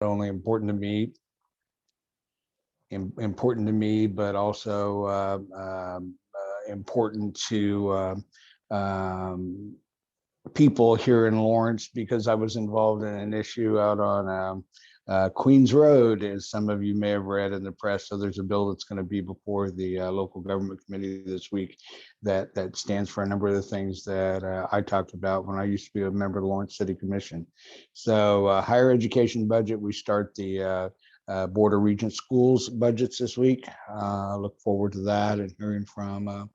only important to me, but also important to people here in Lawrence, because I was involved in an issue out on Queens Road, as some of you may have read in the press. So there's a bill that's going to be before the local government committee this week that stands for a number of the things that I talked about when I used to be a member of the Lawrence City Commission. So higher education budget, we start the Board of Regent Schools budgets this week. Look forward to that and hearing from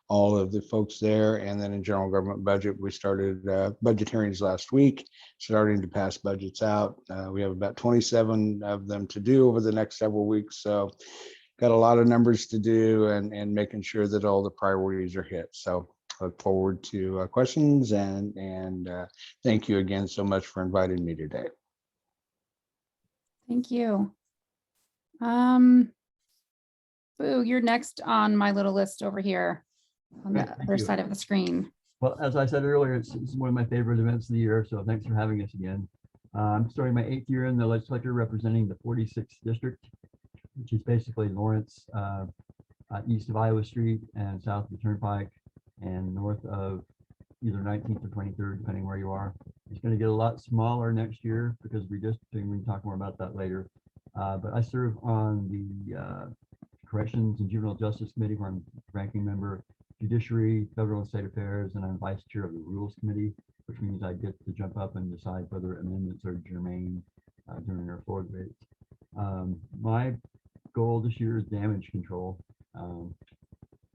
all of the folks there. And then in general government budget, we started budget hearings last week, starting to pass budgets out. We have about 27 of them to do over the next several weeks. So got a lot of numbers to do, and making sure that all the priorities are hit. So look forward to questions, and thank you again so much for inviting me today. Thank you. Boo, you're next on my little list over here on the other side of the screen. Well, as I said earlier, it's one of my favorite events of the year, so thanks for having us again. I'm starting my 8th year in the legislature, representing the 46th district, which is basically Lawrence, east of Iowa Street and south of the Turnpike and north of either 19th or 23rd, depending where you are. It's going to get a lot smaller next year because redistricting. We can talk more about that later. But I serve on the Corrections and Juvenile Justice Committee, where I'm ranking member, Judiciary, Federal and State Affairs, and I'm vice chair of the Rules Committee, which means I get to jump up and decide whether amendments are germane during our floor debates. My goal this year is damage control.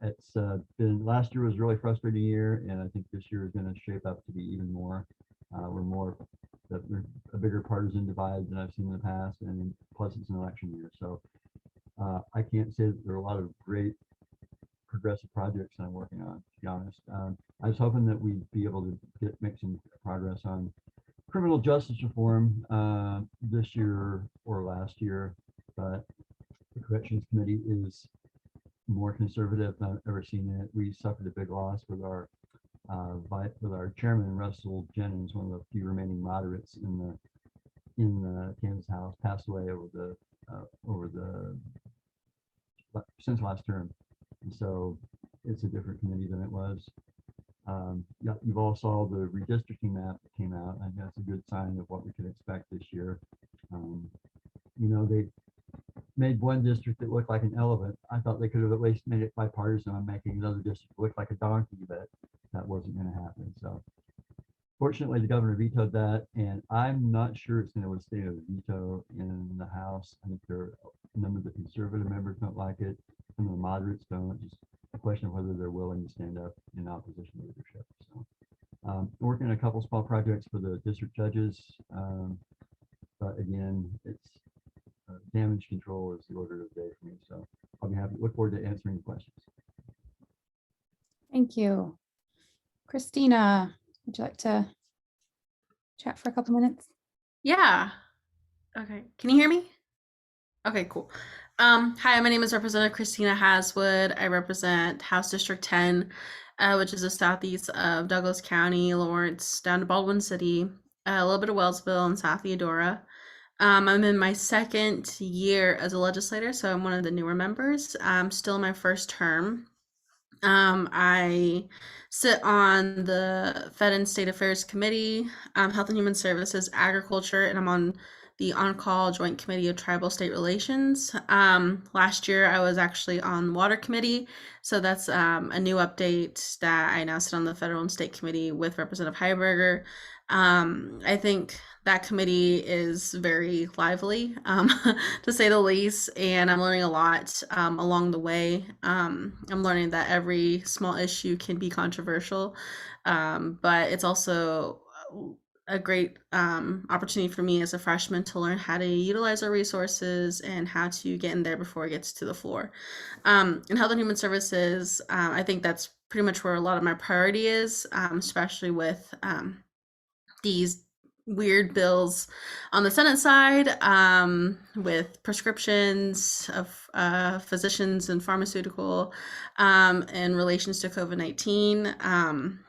It's been, last year was a really frustrating year, and I think this year is going to shape up to be even more. We're a bigger partisan divide than I've seen in the past, and plus it's an election year. So I can't say that there are a lot of great progressive projects that I'm working on, to be honest. I was hoping that we'd be able to make some progress on criminal justice reform this year or last year, but the Corrections Committee is more conservative than I've ever seen it. We suffered a big loss with our chairman, Russell Jennings, one of the few remaining moderates in the Kansas House, passed away since last term. And so it's a different committee than it was. Yeah, you've all saw the redistricting map that came out. I think that's a good sign of what we could expect this year. They made one district that looked like an elephant. I thought they could have at least made it bipartisan on making another district look like a donkey, but that wasn't going to happen. So fortunately, the governor vetoed that, and I'm not sure it's going to withstand a veto in the House. I think a number of the conservative members don't like it. Some of the moderates don't. Just a question of whether they're willing to stand up in opposition leadership. So working on a couple small projects for the district judges, but again, it's damage control is the order of the day for me. So I'll be happy. Look forward to answering questions. Thank you. Christina, would you like to chat for a couple minutes? Yeah. Okay. Can you hear me? Okay, cool. Hi, my name is Representative Christina Haswood. I represent House District 10, which is the southeast of Douglas County, Lawrence, down to Baldwin City, a little bit of Wellsville and South Eudora. I'm in my 2nd year as a legislator, so I'm one of the newer members. I'm still in my 1st term. I sit on the Fed and State Affairs Committee, Health and Human Services, Agriculture, and I'm on the On-Call Joint Committee of Tribal State Relations. Last year, I was actually on Water Committee, so that's a new update that I now sit on the Federal and State Committee with Representative Heiberger. I think that committee is very lively, to say the least, and I'm learning a lot along the way. I'm learning that every small issue can be controversial, but it's also a great opportunity for me as a freshman to learn how to utilize our resources and how to get in there before it gets to the floor. In Health and Human Services, I think that's pretty much where a lot of my priority is, especially with these weird bills on the Senate side, with prescriptions of physicians and pharmaceutical in relations to COVID-19,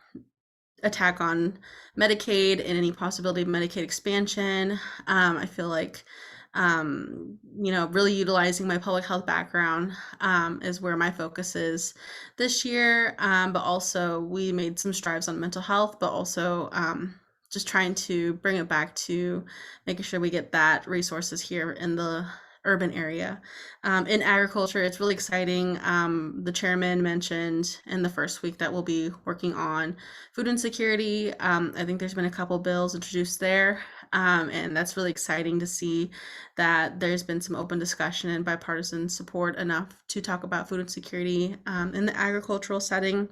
attack on Medicaid and any possibility of Medicaid expansion. I feel like really utilizing my public health background is where my focus is this year. But also we made some strides on mental health, but also just trying to bring it back to making sure we get that resources here in the urban area. In agriculture, it's really exciting. The chairman mentioned in the first week that we'll be working on food insecurity. I think there's been a couple bills introduced there. And that's really exciting to see that there's been some open discussion and bipartisan support enough to talk about food insecurity in the agricultural setting.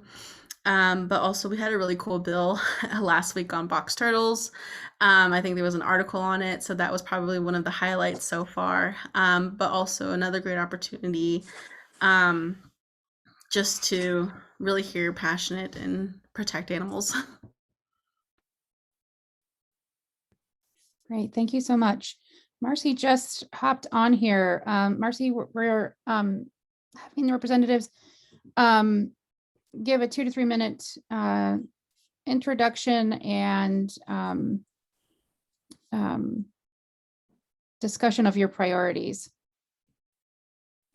But also we had a really cool bill last week on box turtles. I think there was an article on it, so that was probably one of the highlights so far. But also another great opportunity just to really hear passionate and protect animals. Great, thank you so much. Marcy just hopped on here. Marcy, we're having the representatives give a 2 to 3 minute introduction and discussion of your priorities.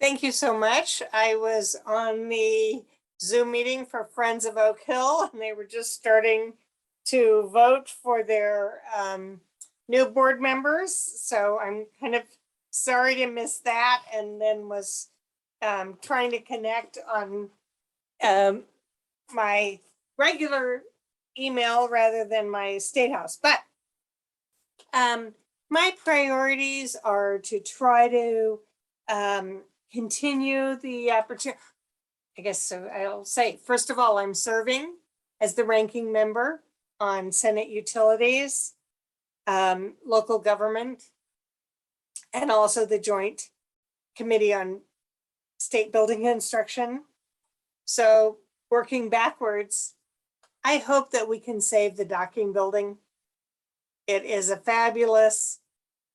Thank you so much. I was on the Zoom meeting for Friends of Oak Hill, and they were just starting to vote for their new board members. So I'm kind of sorry to miss that, and then was trying to connect on my regular email rather than my State House. But my priorities are to try to continue the opportunity. I guess so. I'll say, first of all, I'm serving as the ranking member on Senate Utilities, local government, and also the Joint Committee on State Building Construction. So working backwards, I hope that we can save the docking building. It is a fabulous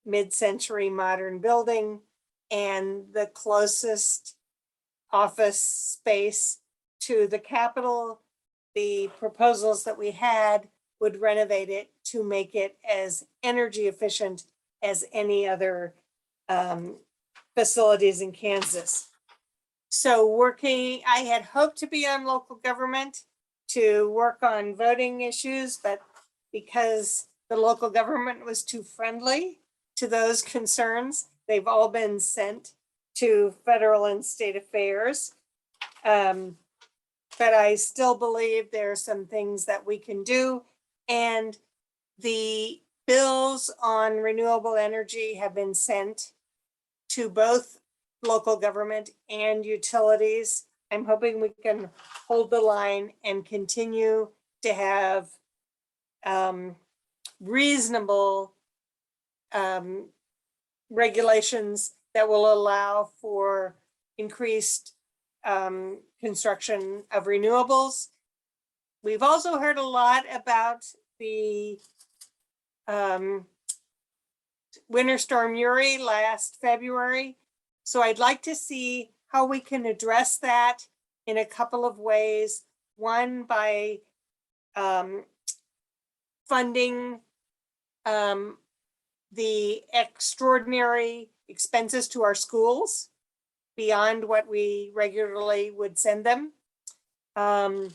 mid-century modern building and the closest office space to the Capitol. The proposals that we had would renovate it to make it as energy efficient as any other facilities in Kansas. So I had hoped to be on local government to work on voting issues, but because the local government was too friendly to those concerns, they've all been sent to federal and state affairs. But I still believe there are some things that we can do. And the bills on renewable energy have been sent to both local government and utilities. I'm hoping we can hold the line and continue to have reasonable regulations that will allow for increased construction of renewables. We've also heard a lot about the Winter Storm Uri last February. So I'd like to see how we can address that in a couple of ways. One, by funding the extraordinary expenses to our schools beyond what we regularly would send them. And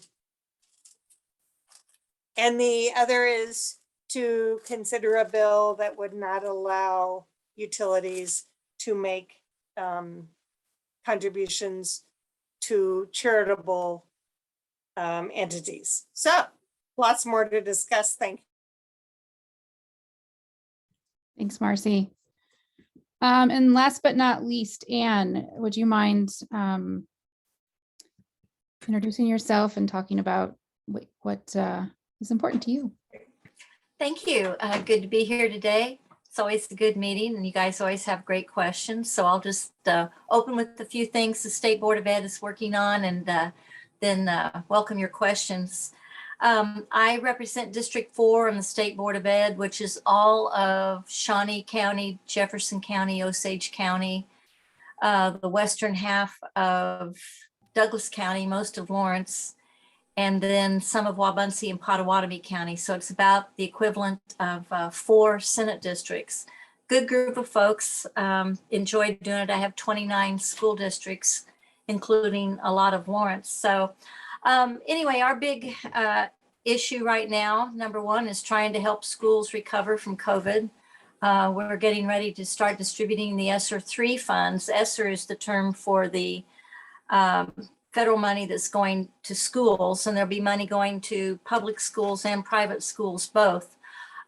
the other is to consider a bill that would not allow utilities to make contributions to charitable entities. So lots more to discuss. Thank you. Thanks, Marcy. And last but not least, Anne, would you mind introducing yourself and talking about what is important to you? Thank you. Good to be here today. It's always a good meeting and you guys always have great questions. So I'll just open with a few things the State Board of Ed is working on and then welcome your questions. I represent District 4 on the State Board of Ed, which is all of Shawnee County, Jefferson County, Osage County, the western half of Douglas County, most of Lawrence, and then some of Wabunsee and Pottawatomie County. So it's about the equivalent of 4 Senate districts good group of folks. Enjoyed doing it. I have 29 school districts, including a lot of Lawrence. So anyway, our big issue right now, number one, is trying to help schools recover from COVID. We're getting ready to start distributing the ESSER 3 funds. ESSER is the term for the federal money that's going to schools, and there'll be money going to public schools and private schools both.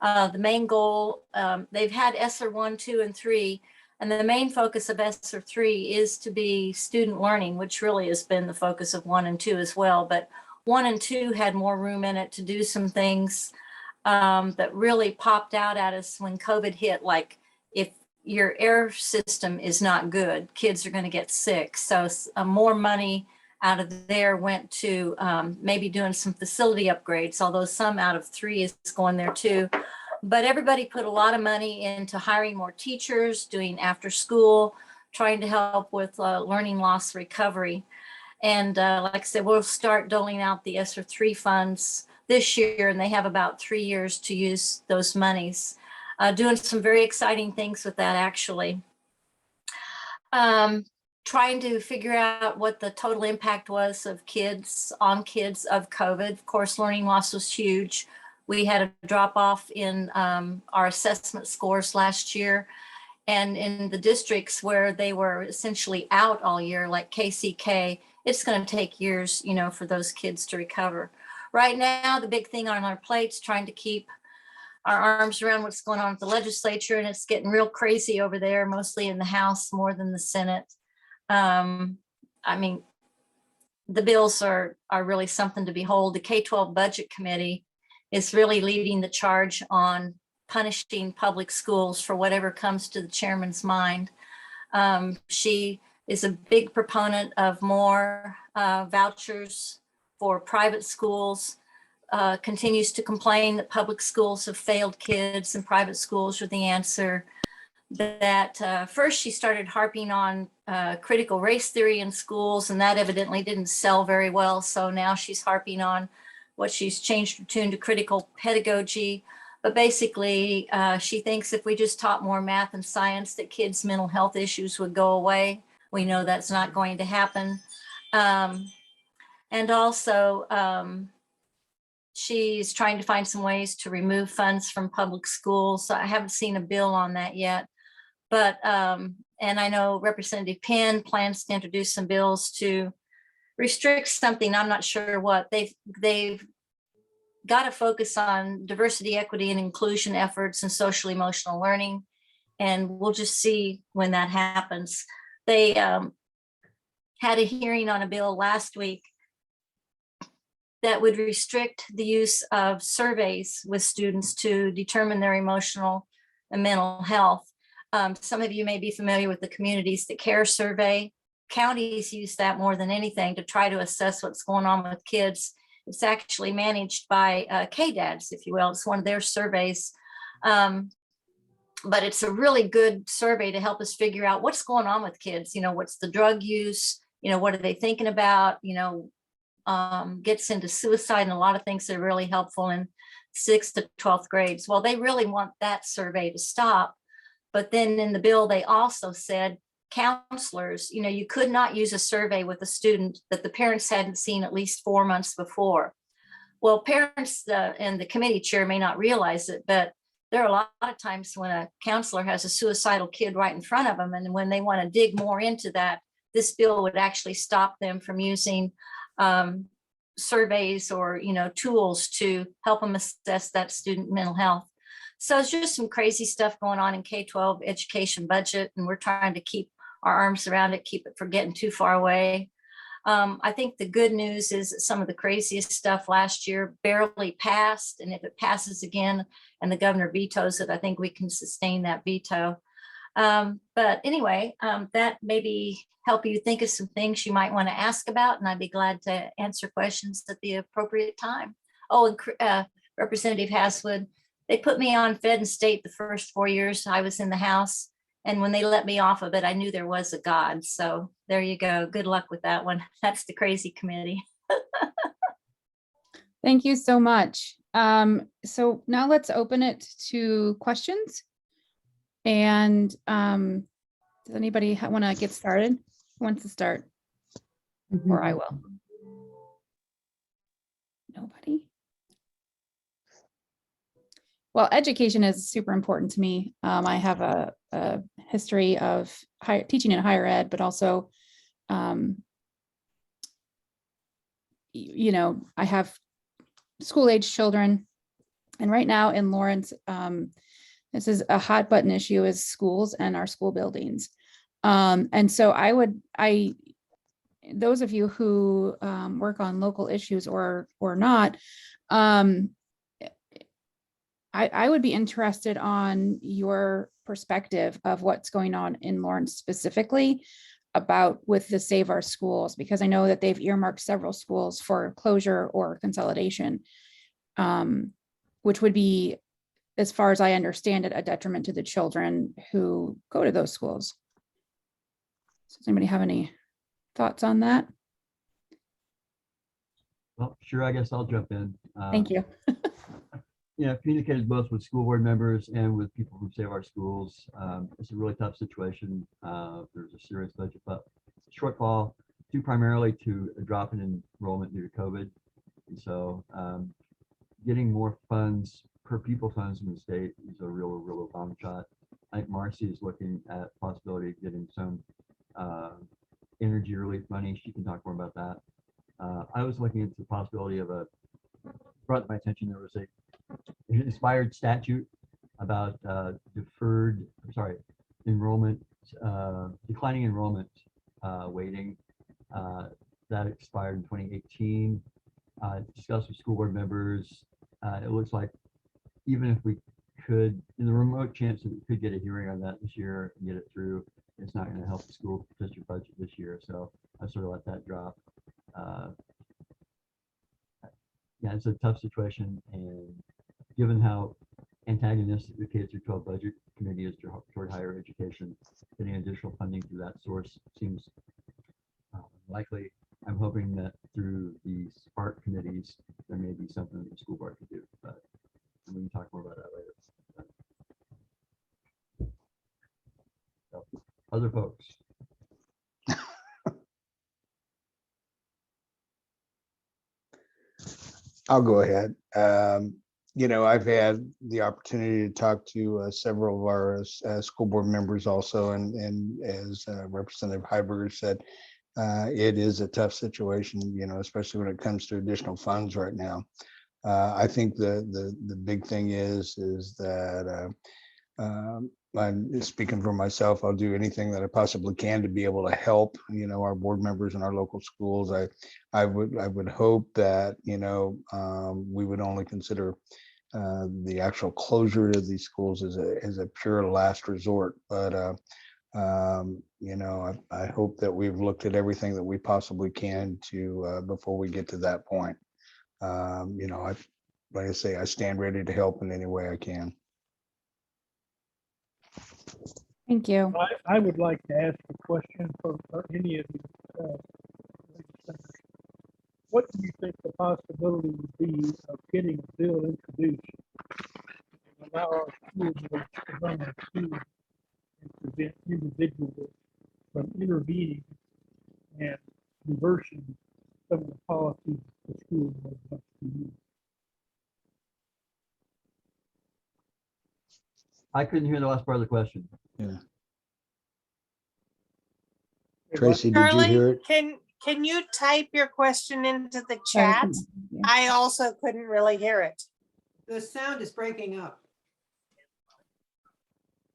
The main goal, they've had ESSER 1, 2, and 3, and the main focus of ESSER 3 is to be student learning, which really has been the focus of 1 and 2 as well. But 1 and 2 had more room in it to do some things that really popped out at us when COVID hit, like if your air system is not good, kids are going to get sick. So more money out of there went to maybe doing some facility upgrades, although some out of 3 is going there too. But everybody put a lot of money into hiring more teachers, doing after school, trying to help with learning loss recovery. And like I said, we'll start doling out the ESSER 3 funds this year, and they have about 3 years to use those monies. Doing some very exciting things with that, actually. Trying to figure out what the total impact was of kids of COVID. Of course, learning loss was huge. We had a drop off in our assessment scores last year. And in the districts where they were essentially out all year, like KCK, it's going to take years, you know, for those kids to recover. Right now, the big thing on our plates, trying to keep our arms around what's going on with the legislature, and it's getting real crazy over there, mostly in the House more than the Senate. I mean, the bills are really something to behold. The K-12 Budget Committee is really leading the charge on punishing public schools for whatever comes to the chairman's mind. She is a big proponent of more vouchers for private schools, continues to complain that public schools have failed kids and private schools are the answer. That first she started harping on critical race theory in schools, and that evidently didn't sell very well. So now she's harping on what she's changed her tune to critical pedagogy. But basically, she thinks if we just taught more math and science, that kids' mental health issues would go away. We know that's not going to happen. And also, she's trying to find some ways to remove funds from public schools. I haven't seen a bill on that yet. But, and I know Representative Penn plans to introduce some bills to restrict something. I'm not sure what. They've got to focus on diversity, equity, and inclusion efforts and social emotional learning. And we'll just see when that happens. They had a hearing on a bill last week that would restrict the use of surveys with students to determine their emotional and mental health. Some of you may be familiar with the Communities That Care survey. Counties use that more than anything to try to assess what's going on with kids. It's actually managed by KDADs, if you will. It's one of their surveys. But it's a really good survey to help us figure out what's going on with kids. You know, what's the drug use? You know, what are they thinking about? You know, gets into suicide and a lot of things that are really helpful in 6th to 12th grades. Well, they really want that survey to stop. But then in the bill, they also said counselors, you know, you could not use a survey with a student that the parents hadn't seen at least 4 months before. Well, parents and the committee chair may not realize it, but there are a lot of times when a counselor has a suicidal kid right in front of them. And when they want to dig more into that, this bill would actually stop them from using surveys or, you know, tools to help them assess that student mental health. So it's just some crazy stuff going on in K-12 education budget, and we're trying to keep our arms around it, keep it from getting too far away. I think the good news is that some of the craziest stuff last year barely passed, and if it passes again and the governor vetoes it, I think we can sustain that veto. But anyway, that maybe help you think of some things you might want to ask about, and I'd be glad to answer questions at the appropriate time. Oh, and Representative Haswood, they put me on Fed and State the first 4 years I was in the House. And when they let me off of it, I knew there was a God. So there you go. Good luck with that one. That's the crazy committee. Thank you so much. So now let's open it to questions. And does anybody want to get started? Who wants to start? Or I will. Nobody? Well, education is super important to me. I have a history of teaching in higher ed, but also, I have school-age children. And right now in Lawrence, this is a hot button issue, is schools and our school buildings. And so those of you who work on local issues or not, I would be interested on your perspective of what's going on in Lawrence specifically about with the Save Our Schools, because I know that they've earmarked several schools for closure or consolidation, which would be, as far as I understand it, a detriment to the children who go to those schools. So does anybody have any thoughts on that? Well, sure, I guess I'll jump in. Thank you. Yeah, communicated both with school board members and with people from Save Our Schools. It's a really tough situation. There's a serious budget shortfall due primarily to a drop in enrollment due to COVID. And so getting more funds, per pupil funds from the state is a real long shot. I think Marcy is looking at possibility of getting some energy relief money. She can talk more about that. I was looking into the possibility of brought to my attention, there was an inspired statute about enrollment, declining enrollment waiting that expired in 2018. Discussed with school board members. It looks like even if we could, in the remote chance that we could get a hearing on that this year and get it through, it's not going to help the school district budget this year. So I sort of let that drop. Yeah, it's a tough situation, and given how antagonistic the K-12 budget committee is toward higher education, getting additional funding through that source seems likely. I'm hoping that through the SPARK committees, there may be something that the school board could do, but we can talk more about that later. So, other folks. I'll go ahead. I've had the opportunity to talk to several of our school board members also, and as Representative Heiberger said, it is a tough situation, especially when it comes to additional funds right now. I think the big thing is that I'm speaking for myself. I'll do anything that I possibly can to be able to help, our board members in our local schools. I would hope that, we would only consider the actual closure of these schools as a pure last resort. But, I hope that we've looked at everything that we possibly can to before we get to that point. Like I say, I stand ready to help in any way I can. Thank you. I would like to ask a question for any of the legislators. What do you think the possibility would be of getting a bill introduced to allow our school boards to run our schools and prevent individuals from intervening and reversing some of the policies the school board wants to use? I couldn't hear the last part of the question. Yeah. Tracy, did you Charlie, hear it? can you type your question into the chat? I also couldn't really hear it. The sound is breaking up.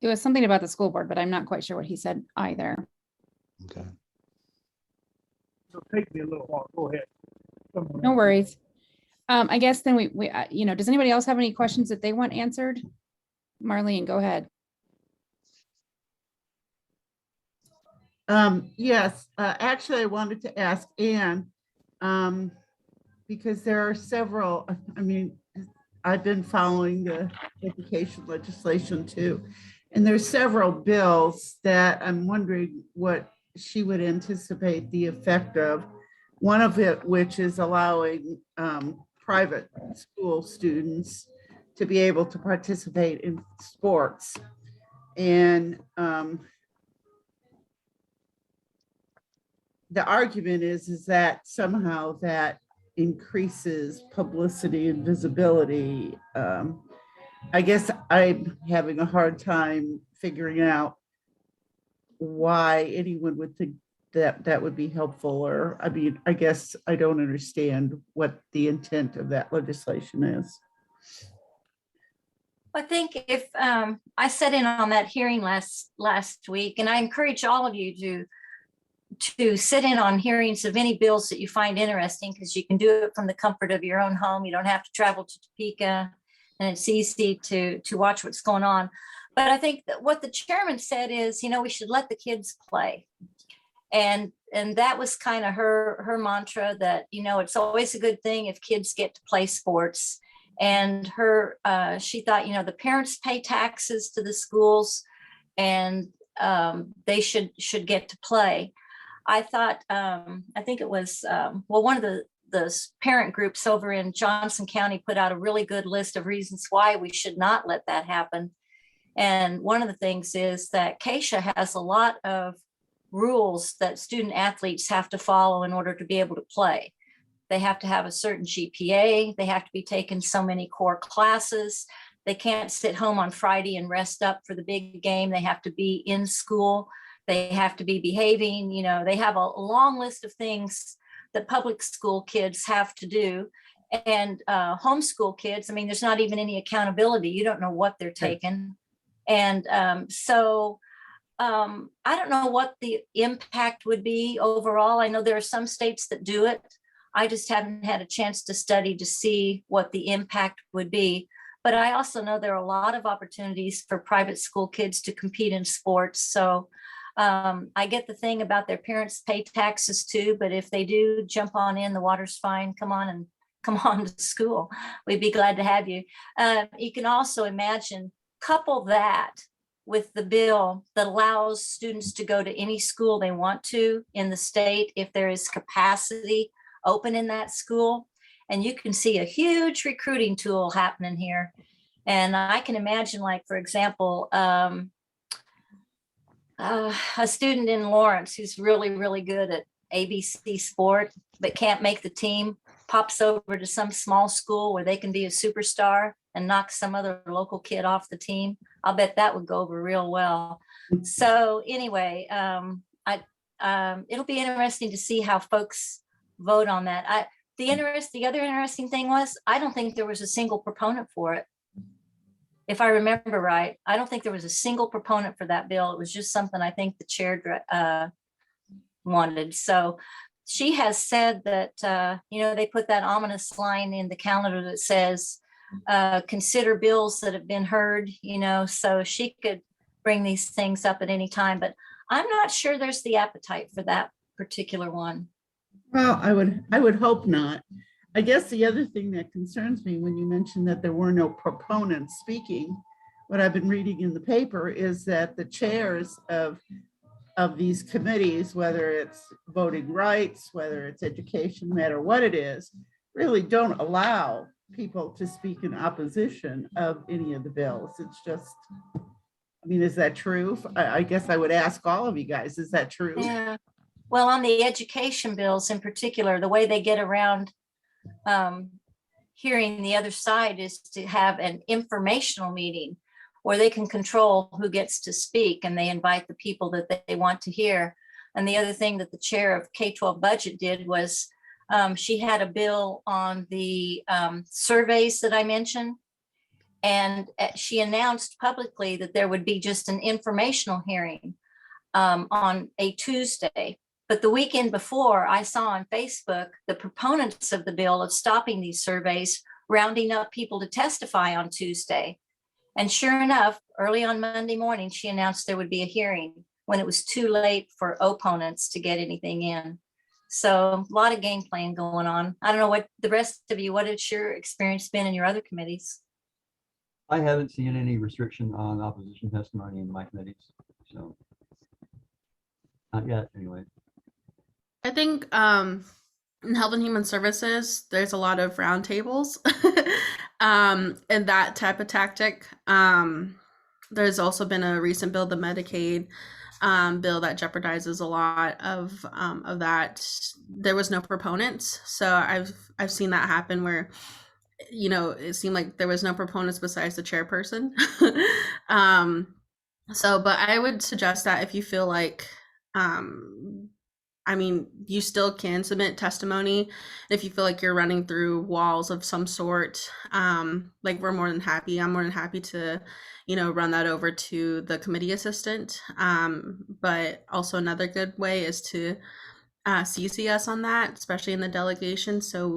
It was something about the school board, but I'm not quite sure what he said either. Okay. It'll take me a little while. Go ahead. Someone No else. worries. I guess then we does anybody else have any questions that they want answered? Marlene, go ahead. Yes, actually, I wanted to ask Anne, because there are several, I've been following the education legislation too, and there's several bills that I'm wondering what she would anticipate the effect of. One of it, which is allowing private school students to be able to participate in sports. And the argument is that somehow that increases publicity and visibility. I guess I'm having a hard time figuring out why anyone would think that that would be helpful, or, I mean, I guess I don't understand what the intent of that legislation is. I think if I sat in on that hearing last week, and I encourage all of you to sit in on hearings of any bills that you find interesting, because you can do it from the comfort of your own home. You don't have to travel to Topeka, and it's easy to watch what's going on. But I think that what the chairman said is, we should let the kids play. And that was kind of her mantra, that, it's always a good thing if kids get to play sports. And she thought, the parents pay taxes to the schools, and they should get to play. I thought, I think it was, one of the parent groups over in Johnson County put out a really good list of reasons why we should not let that happen. And one of the things is that Keisha has a lot of rules that student athletes have to follow in order to be able to play. They have to have a certain GPA. They have to be taking so many core classes. They can't sit home on Friday and rest up for the big game. They have to be in school. They have to be behaving. They have a long list of things that public school kids have to do. And homeschool kids, there's not even any accountability. You don't know what they're taking. And so I don't know what the impact would be overall. I know there are some states that do it. I just haven't had a chance to study to see what the impact would be. But I also know there are a lot of opportunities for private school kids to compete in sports. So I get the thing about their parents pay taxes too, but if they do jump on in, the water's fine. Come on to school. We'd be glad to have you. You can also imagine, couple that with the bill that allows students to go to any school they want to in the state if there is capacity open in that school. And you can see a huge recruiting tool happening here. And I can imagine, like, for example, a student in Lawrence who's really, really good at ABC sport, but can't make the team, pops over to some small school where they can be a superstar and knock some other local kid off the team. I'll bet that would go over real well. So anyway, it'll be interesting to see how folks vote on that. The other interesting thing was, I don't think there was a single proponent for it. If I remember right, I don't think there was a single proponent for that bill. It was just something I think the chair wanted. So she has said that, they put that ominous line in the calendar that says, consider bills that have been heard, so she could bring these things up at any time. But I'm not sure there's the appetite for that particular one. Well, I would hope not. I guess the other thing that concerns me when you mentioned that there were no proponents speaking, what I've been reading in the paper is that the chairs of these committees, whether it's voting rights, whether it's education, no matter what it is, really don't allow people to speak in opposition of any of the bills. It's just, is that true? I guess I would ask all of you guys, is that true? Yeah. Well, on the education bills in particular, the way they get around hearing the other side is to have an informational meeting where they can control who gets to speak, and they invite the people that they want to hear. And the other thing that the chair of K-12 budget did was she had a bill on the surveys that I mentioned. And she announced publicly that there would be just an informational hearing on a Tuesday. But the weekend before, I saw on Facebook the proponents of the bill of stopping these surveys, rounding up people to testify on Tuesday. And sure enough, early on Monday morning, she announced there would be a hearing when it was too late for opponents to get anything in. So a lot of game playing going on. I don't know what the rest of you, what has your experience been in your other committees? I haven't seen any restriction on opposition testimony in my committees, so not yet, anyway. I think in Health and Human Services, there's a lot of roundtables and that type of tactic. There's also been a recent bill, the Medicaid bill, that jeopardizes a lot of that. There was no proponents, so I've seen that happen where, you know, it seemed like there was no proponents besides the chairperson. So, but I would suggest that if you feel like, I mean, you still can submit testimony if you feel like you're running through walls of some sort. Like I'm more than happy to, you know, run that over to the committee assistant. But also another good way is to CC us on that, especially in the delegation, so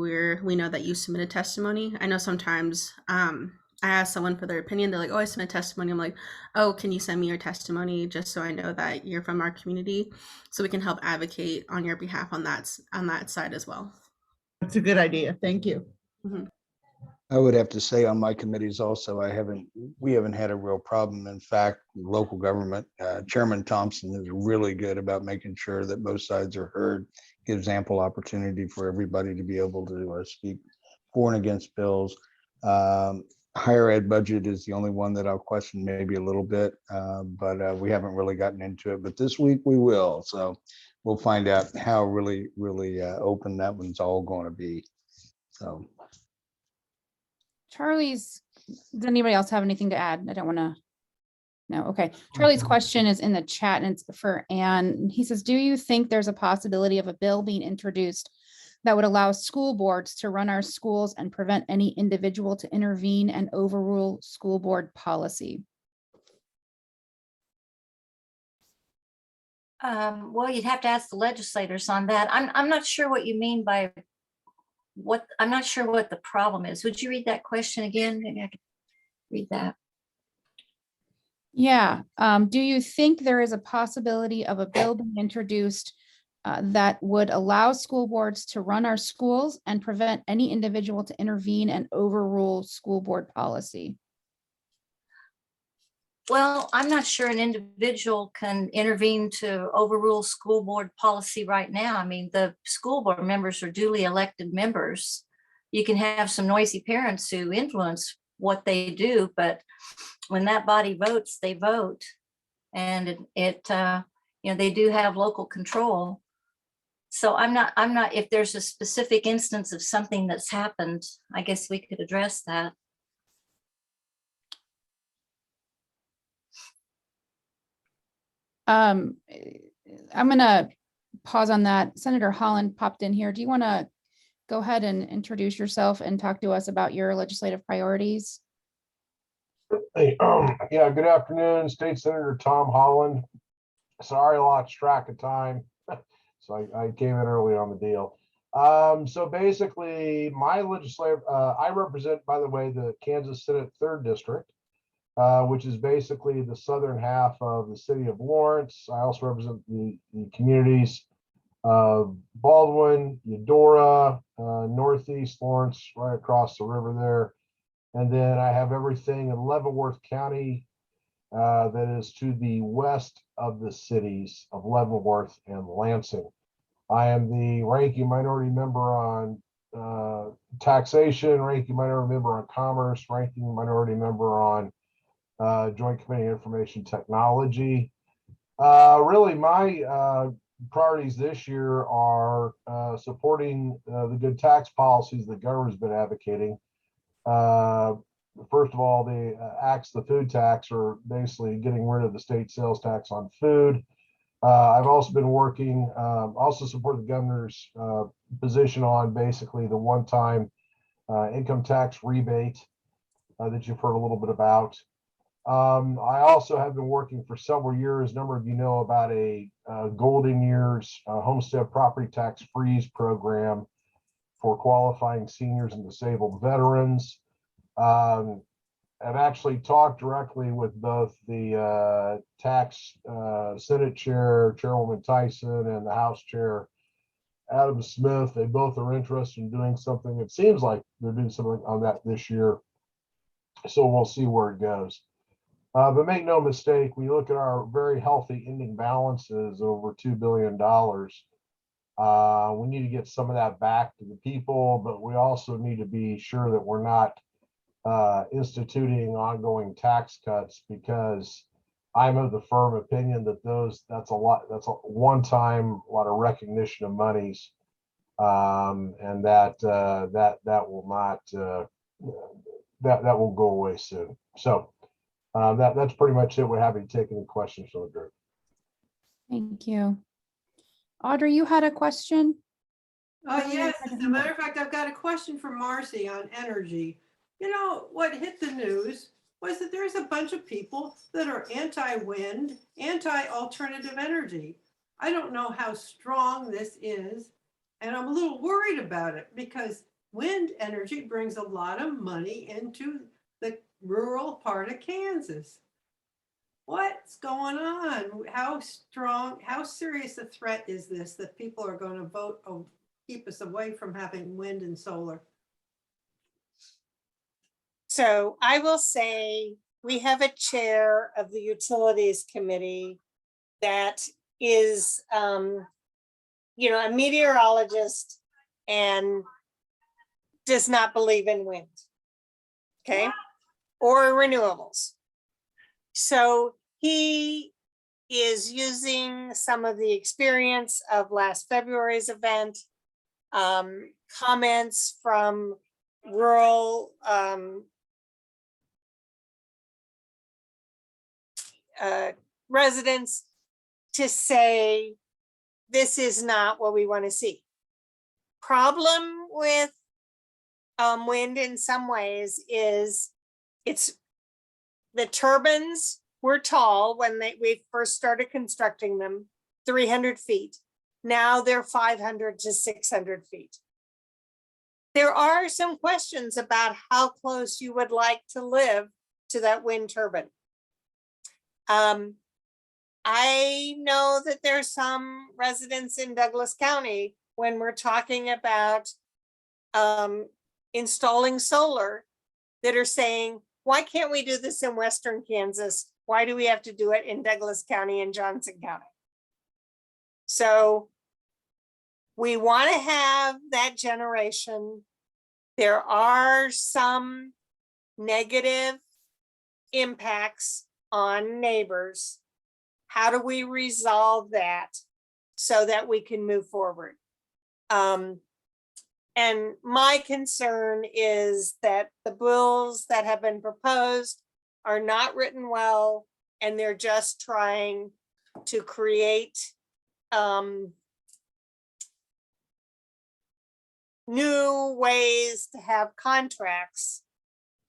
we know that you submitted testimony. I know sometimes I ask someone for their opinion. They're like, "Oh, I submit testimony." I'm like, "Oh, can you send me your testimony just so I know that you're from our community, so we can help advocate on your behalf on that side as well." That's a good idea. Thank you. Mhm. I would have to say on my committees also, we haven't had a real problem. In fact, local government, Chairman Thompson is really good about making sure that both sides are heard, gives ample opportunity for everybody to be able to speak for and against bills. Higher ed budget is the only one that I'll question maybe a little bit, but we haven't really gotten into it. But this week we will. So we'll find out how really open that one's all going to be. So. Charlie's, does anybody else have anything to add? I don't want to. No, okay. Charlie's question is in the chat and it's for Anne. He says, do you think there's a possibility of a bill being introduced that would allow school boards to run our schools and prevent any individual to intervene and overrule school board policy? Well, you'd have to ask the legislators on that. I'm not sure what you mean by I'm not sure what the problem is. Would you read that question again? Maybe I could read that. Yeah. Do you think there is a possibility of a bill being introduced that would allow school boards to run our schools and prevent any individual to intervene and overrule school board policy? Well, I'm not sure an individual can intervene to overrule school board policy right now. I mean, the school board members are duly elected members. You can have some noisy parents who influence what they do, but when that body votes, they vote. And you know, they do have local control. So I'm not, if there's a specific instance of something that's happened, I guess we could address that. I'm gonna pause on that. Senator Holland popped in here. Do you want to go ahead and introduce yourself and talk to us about your legislative priorities? Hey, yeah, good afternoon, State Senator Tom Holland. Sorry, I lost track of time. So I came in early on the deal. So basically, my legislative, I represent, by the way, the Kansas Senate 3rd District, which is basically the southern half of the city of Lawrence. I also represent the communities of Baldwin, Eudora, Northeast Lawrence, right across the river there. And then I have everything in Leavenworth County that is to the west of the cities of Leavenworth and Lansing. I am the ranking minority member on taxation, ranking minority member on commerce, ranking minority member on Joint Committee on Information Technology. Really, my priorities this year are supporting the good tax policies the government's been advocating. First of all, the the food tax, or basically getting rid of the state sales tax on food. I've also been working, also support the governor's position on basically the one-time income tax rebate that you've heard a little bit about. I also have been working for several years, a number of you know about a golden years homestead property tax freeze program for qualifying seniors and disabled veterans. I've actually talked directly with both the tax Senate chair, Chairwoman Tyson, and the House chair, Adam Smith. They both are interested in doing something. It seems like they're doing something on that this year. So we'll see where it goes. But make no mistake, when you look at our very healthy ending balances over $2 billion, we need to get some of that back to the people, but we also need to be sure that we're not instituting ongoing tax cuts, because I'm of the firm opinion that that's a one-time, a lot of recognition of monies, and that will not that will go away soon. So that's pretty much it. We're happy to take any questions from the group. Thank you. Audrey, you had a question? Yes, as a matter of fact, I've got a question for Marcy on energy. You know, what hit the news was that there's a bunch of people that are anti-wind, anti-alternative energy. I don't know how strong this is, and I'm a little worried about it because wind energy brings a lot of money into the rural part of Kansas. What's going on? How strong, how serious a threat is this that people are going to vote keep us away from having wind and solar? So I will say we have a chair of the Utilities Committee that is, a meteorologist and does not believe in wind. Okay. Or renewables. So he is using some of the experience of last February's event, comments from rural residents to say, this is not what we want to see. Problem with wind in some ways is the turbines were tall when we first started constructing them, 300 feet. Now they're 500 to 600 feet. There are some questions about how close you would like to live to that wind turbine. I know that there's some residents in Douglas County, when we're talking about installing solar, that are saying, why can't we do this in Western Kansas? Why do we have to do it in Douglas County and Johnson County? So we want to have that generation. There are some negative impacts on neighbors. How do we resolve that so that we can move forward? And my concern is that the bills that have been proposed are not written well, and they're just trying to create new ways to have contracts.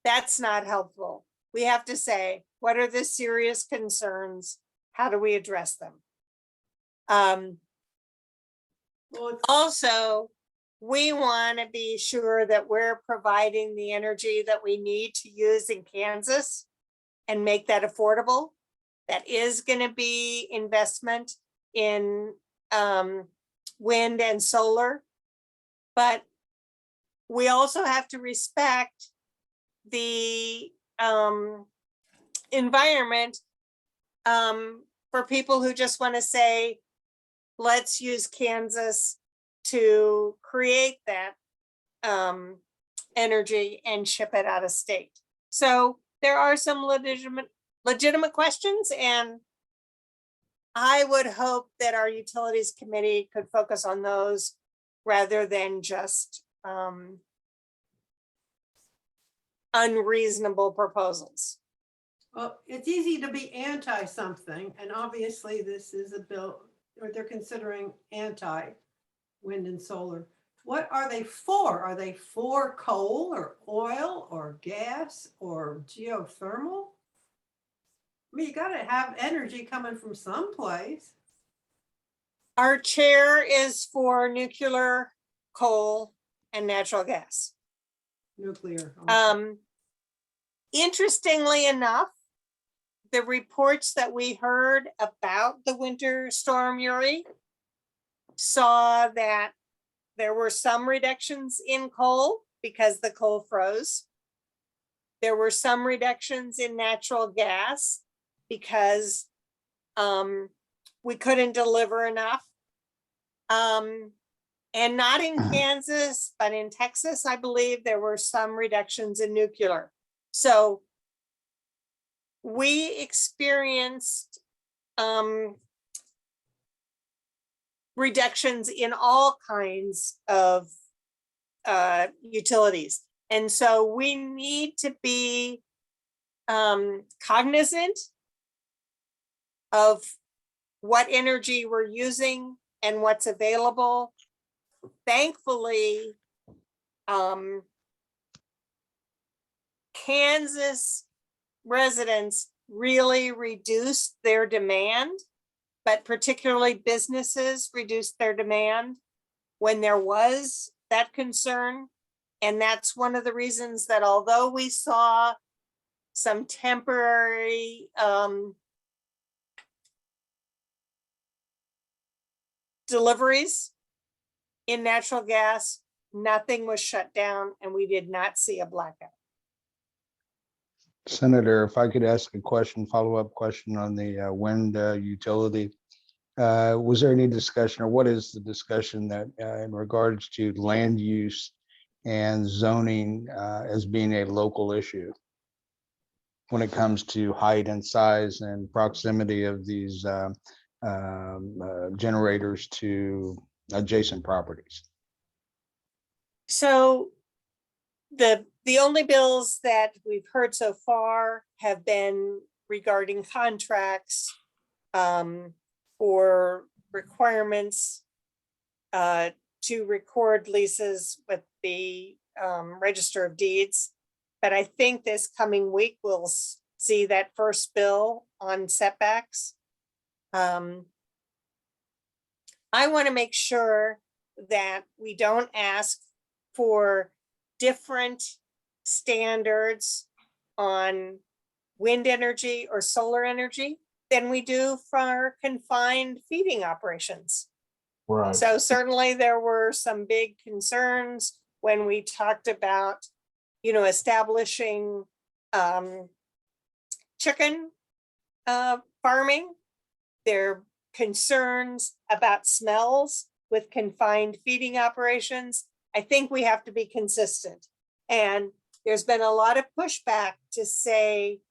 That's not helpful. We have to say, what are the serious concerns? How do we address them? Also, we want to be sure that we're providing the energy that we need to use in Kansas and make that affordable. That is going to be investment in wind and solar. But we also have to respect the environment for people who just want to say, let's use Kansas to create that energy and ship it out of state. So there are some legitimate questions, and I would hope that our utilities committee could focus on those rather than just unreasonable proposals. Well, it's easy to be anti something, and obviously this is a bill, or they're considering anti wind and solar. What are they for? Are they for coal or oil or gas or geothermal? I mean, you got to have energy coming from someplace. Our chair is for nuclear, coal, and natural gas. Nuclear. Interestingly enough, the reports that we heard about the winter storm Uri saw that there were some reductions in coal because the coal froze. There were some reductions in natural gas because we couldn't deliver enough. And not in Kansas, but in Texas, I believe there were some reductions in nuclear. So we experienced reductions in all kinds of utilities. And so we need to be cognizant of what energy we're using and what's available. Thankfully, Kansas residents really reduced their demand, but particularly businesses reduced their demand when there was that concern. And that's one of the reasons that although we saw some temporary deliveries in natural gas, nothing was shut down and we did not see a blackout. Senator, if I could ask a question, follow-up question on the wind utility. Was there any discussion, or what is the discussion that in regards to land use and zoning as being a local issue when it comes to height and size and proximity of these generators to adjacent properties? So the only bills that we've heard so far have been regarding contracts or requirements to record leases with the Register of Deeds. But I think this coming week we'll see that first bill on setbacks. I want to make sure that we don't ask for different standards on wind energy or solar energy than we do for confined feeding operations. Right. So certainly there were some big concerns when we talked about, establishing chicken farming. There are concerns about smells with confined feeding operations. I think we have to be consistent. And there's been a lot of pushback to say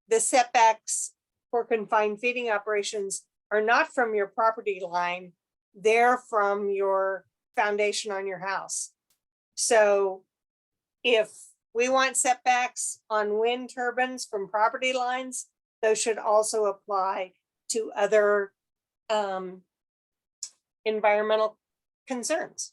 the setbacks for confined feeding operations are not from your property line, they're from your foundation on your house. So if we want setbacks on wind turbines from property lines, those should also apply to other environmental concerns.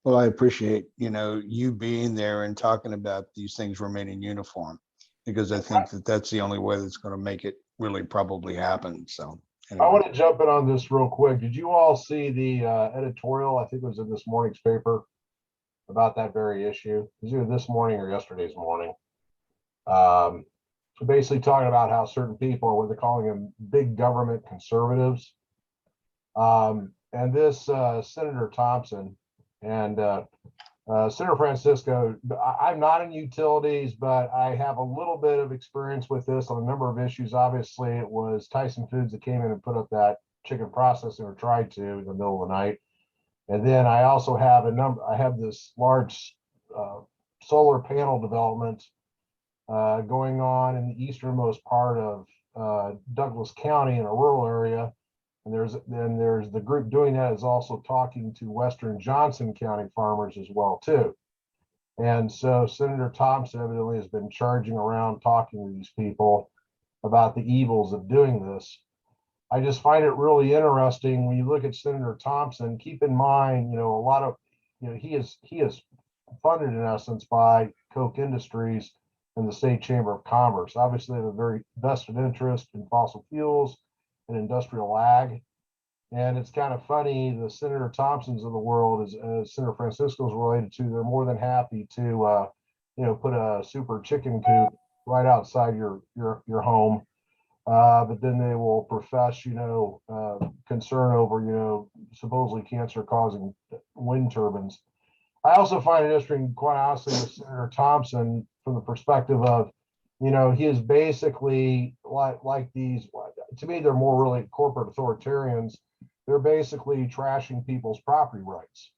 Well, I appreciate, you being there and talking about these things remaining uniform, because I think that that's the only way that's going to make it really probably happen. So I want to jump in on this real quick. Did you all see the editorial? I think it was in this morning's paper about that very issue. It was either this morning or yesterday's morning. So basically talking about how certain people, what they're calling them, big government conservatives. And this Senator Thompson and Senator Francisco, I'm not in utilities, but I have a little bit of experience with this on a number of issues. Obviously, it was Tyson Foods that came in and put up that chicken processing, or tried to, in the middle of the night. And then I also have I have this large solar panel development going on in the easternmost part of Douglas County in a rural area. And there's the group doing that is also talking to Western Johnson County farmers as well too. And so Senator Thompson evidently has been charging around talking to these people about the evils of doing this. I just find it really interesting when you look at Senator Thompson. Keep in mind, a lot of, he is funded in essence by Koch Industries and the State Chamber of Commerce. Obviously, they have a very vested interest in fossil fuels and industrial ag. And it's kind of funny, the Senator Thompsons of the world, as Senator Francisco is related to, they're more than happy to, put a super chicken coop right outside your home. But then they will profess, concern over, supposedly cancer-causing wind turbines. I also find it interesting, quite honestly, with Senator Thompson from the perspective of, he is basically like these, to me, they're more really corporate authoritarians. They're basically trashing people's property rights.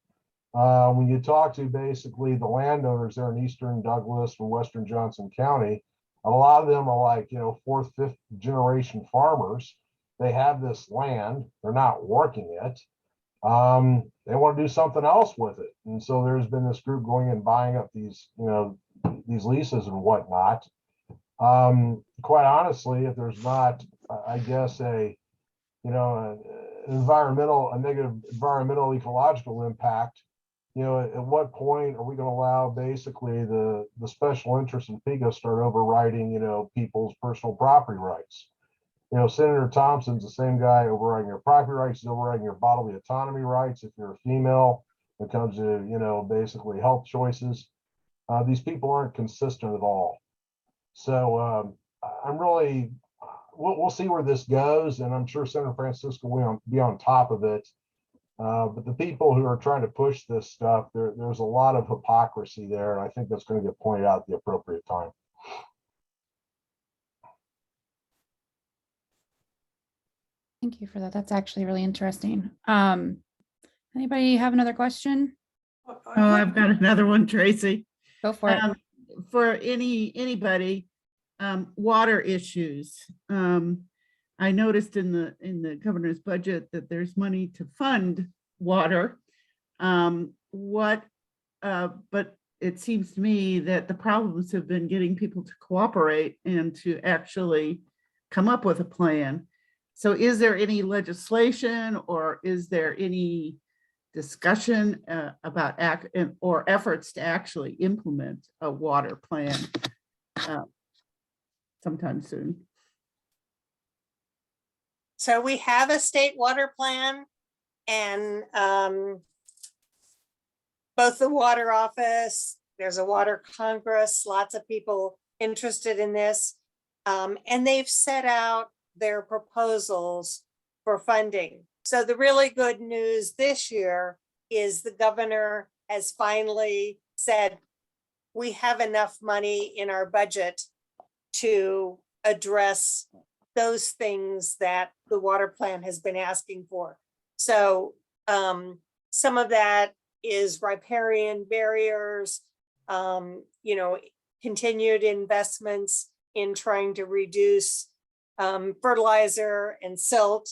When you talk to basically the landowners there in Eastern Douglas and Western Johnson County, a lot of them are like, fourth, fifth generation farmers. They have this land, they're not working it. They want to do something else with it. And so there's been this group going and buying up these, these leases and whatnot. Quite honestly, if there's not, I guess, a negative environmental ecological impact, at what point are we going to allow basically the special interests in FIGA start overriding, people's personal property rights? Senator Thompson's the same guy overriding your property rights, he's overriding your bodily autonomy rights. If you're a female, when it comes to, basically health choices, these people aren't consistent at all. So I'm really, we'll see where this goes, and I'm sure Senator Francisco will be on top of it. But the people who are trying to push this stuff, there's a lot of hypocrisy there, and I think that's going to get pointed out at the appropriate time. Thank you for that. That's actually really interesting. Anybody have another question? Oh, I've got another one, Tracy. Go for it. For anybody, water issues. I noticed in the governor's budget that there's money to fund water. But it seems to me that the problems have been getting people to cooperate and to actually come up with a plan. So is there any legislation or is there any discussion about or efforts to actually implement a water plan sometime soon? So we have a state water plan, and both the water office, there's a water congress, lots of people interested in this. And they've set out their proposals for funding. So the really good news this year is the governor has finally said, we have enough money in our budget to address those things that the water plan has been asking for. So some of that is riparian barriers, continued investments in trying to reduce fertilizer and silt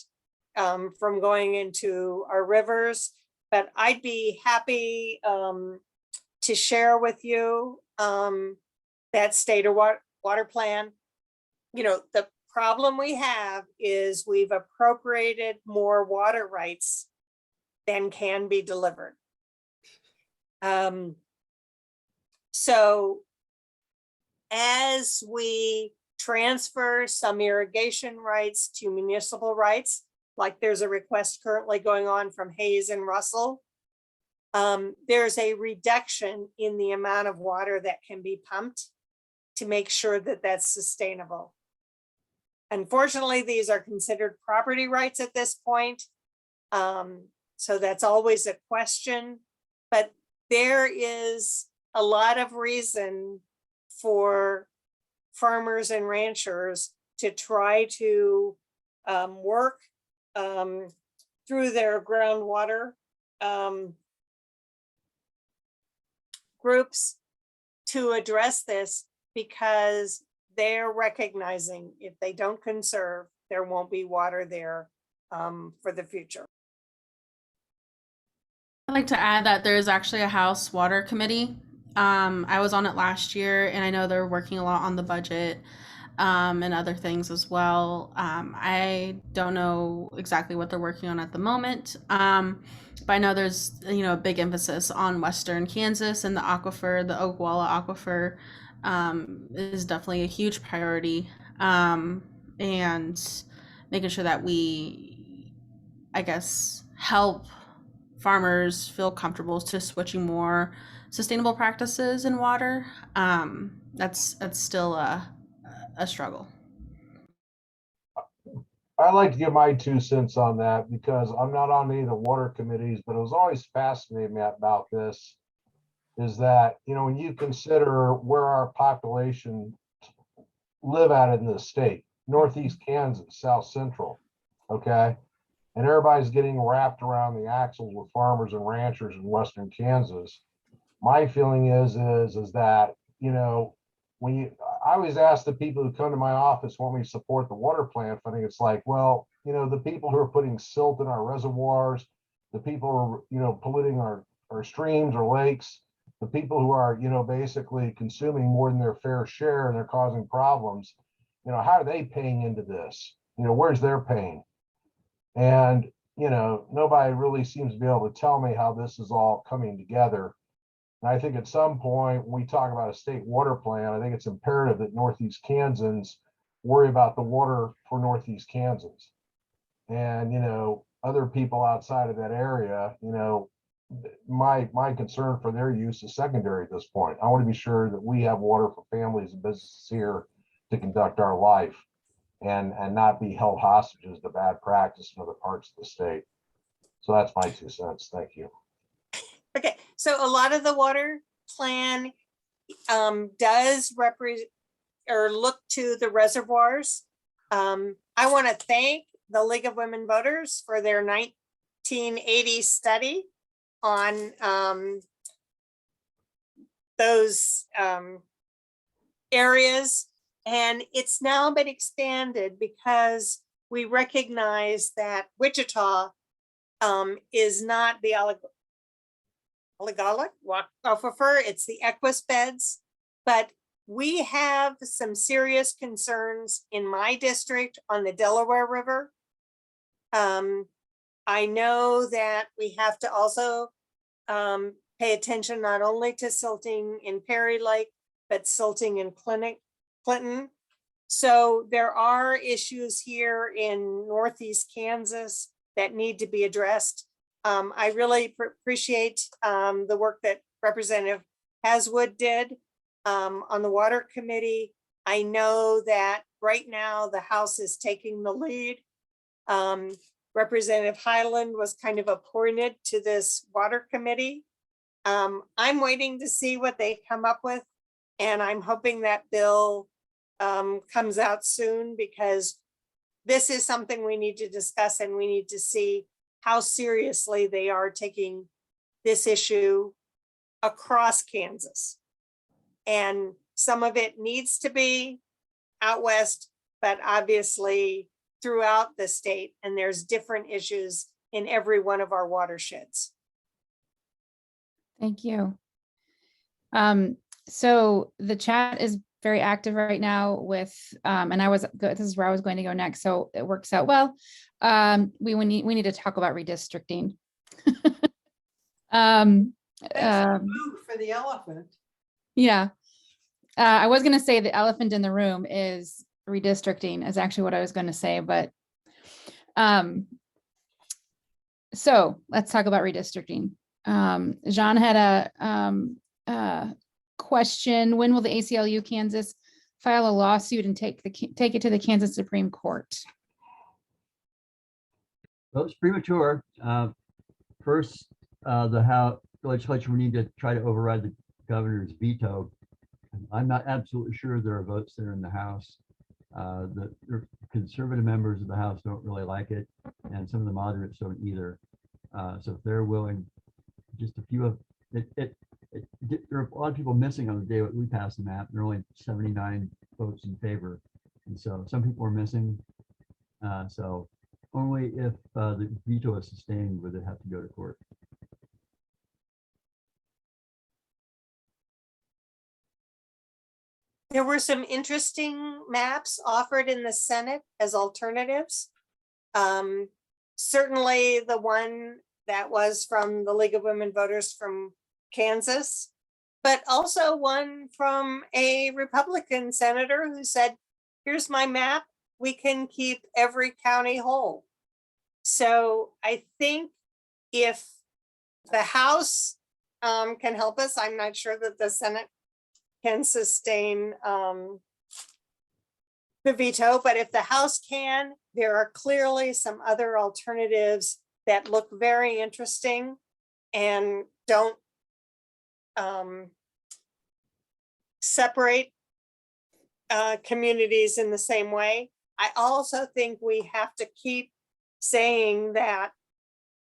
from going into our rivers. But I'd be happy to share with you that state of water plan. The problem we have is we've appropriated more water rights than can be delivered. So as we transfer some irrigation rights to municipal rights, like there's a request currently going on from Hayes and Russell, there's a reduction in the amount of water that can be pumped to make sure that that's sustainable. Unfortunately, these are considered property rights at this point. So that's always a question, but there is a lot of reason for farmers and ranchers to try to work through their groundwater groups to address this, because they're recognizing if they don't conserve, there won't be water there for the future. I'd like to add that there's actually a House Water Committee. I was on it last year, and I know they're working a lot on the budget and other things as well. I don't know exactly what they're working on at the moment, but I know there's a big emphasis on Western Kansas, and the aquifer, the Ogallala Aquifer, is definitely a huge priority, and making sure that we, I guess, help farmers feel comfortable to switching more sustainable practices in water. That's still a struggle. I'd like to give my 2 cents on that, because I'm not on any of the water committees, but it was always fascinating me about this is that, when you consider where our population live at in the state, Northeast Kansas, South Central, okay? and everybody's getting wrapped around the axles with farmers and ranchers in Western Kansas. My feeling is that, you know, I always ask the people who come to my office when we support the water plant funding, it's like, well, you know, the people who are putting silt in our reservoirs, the people who are, you know, polluting our streams or lakes, the people who are, you know, basically consuming more than their fair share and they're causing problems, you know, how are they paying into this? You know, where's their pain? And, you know, nobody really seems to be able to tell me how this is all coming together. And I think at some point, when we talk about a state water plan, I think it's imperative that Northeast Kansans worry about the water for Northeast Kansas. And, you know, other people outside of that area, you know, my concern for their use is secondary at this point. I want to be sure that we have water for families and businesses here to conduct our life and not be held hostages to bad practice in other parts of the state. So that's my 2 cents. Thank you. Okay, so a lot of the water plan does represent or look to the reservoirs. I want to thank the League of Women Voters for their 1980 study on those areas. And it's now been expanded because we recognize that Wichita is not the oligolic aquifer, it's the equus beds. But we have some serious concerns in my district on the Delaware River. I know that we have to also pay attention not only to silting in Perry Lake, but silting in Clinton. So there are issues here in Northeast Kansas that need to be addressed. I really appreciate the work that Representative Haswood did on the Water Committee. I know that right now the House is taking the lead. Representative Highland was kind of appointed to this Water Committee. I'm waiting to see what they come up with, and I'm hoping that bill comes out soon, because this is something we need to discuss, and we need to see how seriously they are taking this issue across Kansas. And some of it needs to be out west, but obviously throughout the state, and there's different issues in every one of our watersheds. Thank you. So the chat is very active right now with, and this is where I was going to go next. So it works out well. We need to talk about redistricting. Food for the elephant. Yeah. I was going to say the elephant in the room is redistricting is actually what I was going to say, but so let's talk about redistricting. Jean had a question. When will the ACLU Kansas file a lawsuit and take it to the Kansas Supreme Court? Well, it's premature. First, the legislature will need to try to override the governor's veto. I'm not absolutely sure there are votes there in the House. The conservative members of the House don't really like it, and some of the moderates don't either. So if they're willing, just a few of it, there are a lot of people missing on the day we passed the map. There are only 79 votes in favor, and so some people are missing. So only if the veto is sustained would it have to go to court. There were some interesting maps offered in the Senate as alternatives. Certainly the one that was from the League of Women Voters from Kansas, but also one from a Republican senator who said, here's my map, we can keep every county whole. So I think if the House can help us, I'm not sure that the Senate can sustain the veto, but if the House can, there are clearly some other alternatives that look very interesting and don't separate communities in the same way. I also think we have to keep saying that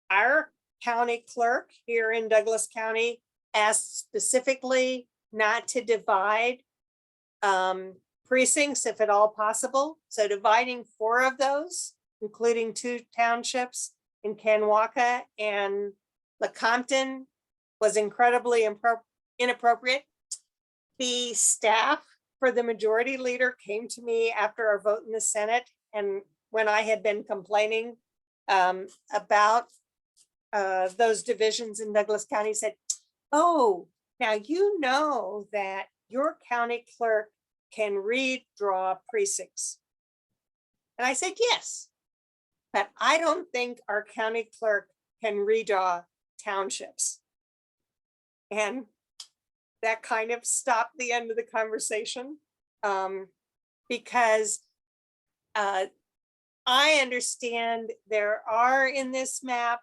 our county clerk here in Douglas County asked specifically not to divide precincts if at all possible. So dividing 4 of those, including 2 townships in Kanwaka and Lecompton, was incredibly inappropriate. The staff for the majority leader came to me after our vote in the Senate, and when I had been complaining about those divisions in Douglas County, said, "Oh, now you know that your county clerk can redraw precincts." And I said, "Yes, but I don't think our county clerk can redraw townships." And that kind of stopped the end of the conversation, because I understand there are in this map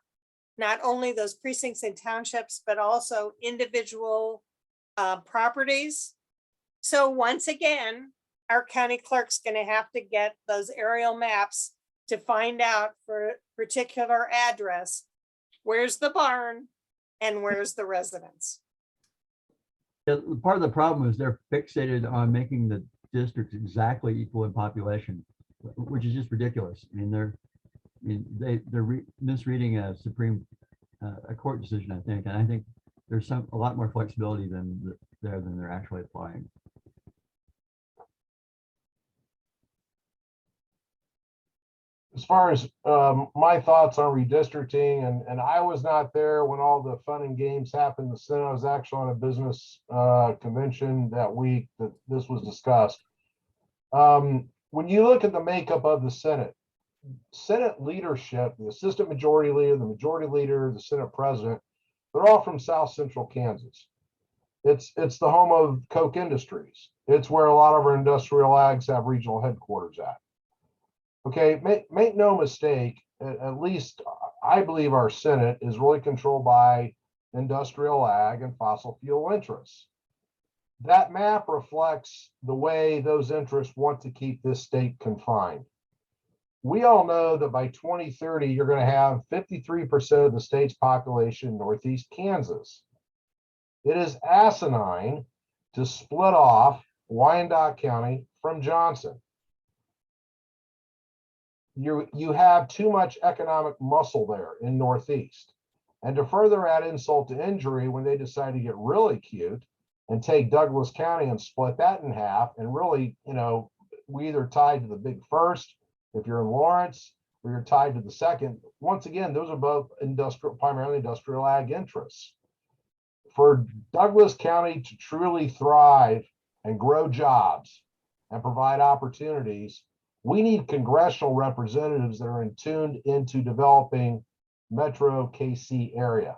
not only those precincts and townships, but also individual properties. So once again, our county clerk's going to have to get those aerial maps to find out for a particular address, where's the barn and where's the residence. Yeah, part of the problem is they're fixated on making the districts exactly equal in population, which is just ridiculous. I mean, they're misreading a a court decision, I think, and I think there's a lot more flexibility than they're actually applying. As far as my thoughts on redistricting, and I was not there when all the fun and games happened in the Senate. I was actually on a business convention that week that this was discussed. When you look at the makeup of the Senate leadership, the assistant majority leader, the majority leader, the Senate president, they're all from South Central Kansas. It's the home of Koch Industries. It's where a lot of our industrial ags have regional headquarters at. Okay, make no mistake, at least I believe our Senate is really controlled by industrial ag and fossil fuel interests. That map reflects the way those interests want to keep this state confined. We all know that by 2030, you're going to have 53% of the state's population in Northeast Kansas. It is asinine to split off Wyandotte County from Johnson. You have too much economic muscle there in Northeast. And to further add insult to injury, when they decide to get really cute and take Douglas County and split that in half, and really, we either tied to the big first, if you're in Lawrence, or you're tied to the second. Once again, those are both primarily industrial ag interests. For Douglas County to truly thrive and grow jobs and provide opportunities, we need congressional representatives that are tuned into developing Metro KC area.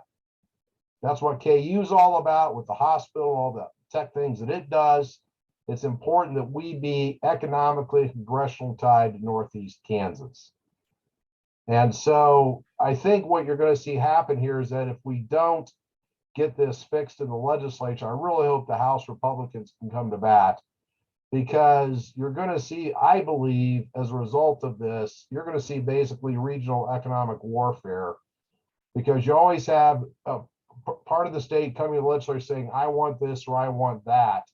That's what KU is all about, with the hospital, all the tech things that it does. It's important that we be economically congressionally tied to Northeast Kansas. And so I think what you're going to see happen here is that if we don't get this fixed in the legislature, I really hope the House Republicans can come to bat, because you're going to see, I believe, as a result of this, you're going to see basically regional economic warfare, because you always have a part of the state coming to the legislature saying, I want this or I want that.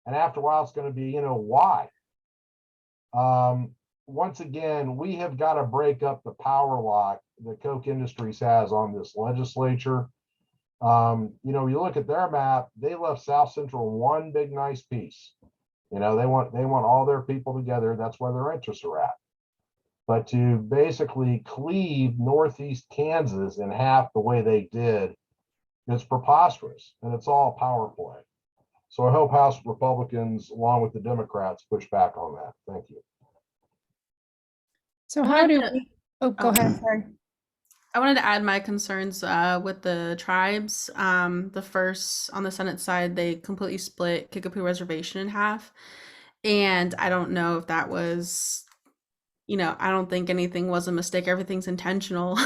And after a while, it's going to be, why? Once again, we have got to break up the power lock that Koch Industries has on this legislature. You look at their map, they left South Central one big nice piece. They want all their people together. That's where their interests are at. But to basically cleave Northeast Kansas in half the way they did, it's preposterous, and it's all power play. So I hope House Republicans, along with the Democrats, push back on that. Thank you. So how do we, go ahead, sorry. I wanted to add my concerns with the tribes. The first, on the Senate side, they completely split Kickapoo Reservation in half. And I don't know if that was, I don't think anything was a mistake. Everything's intentional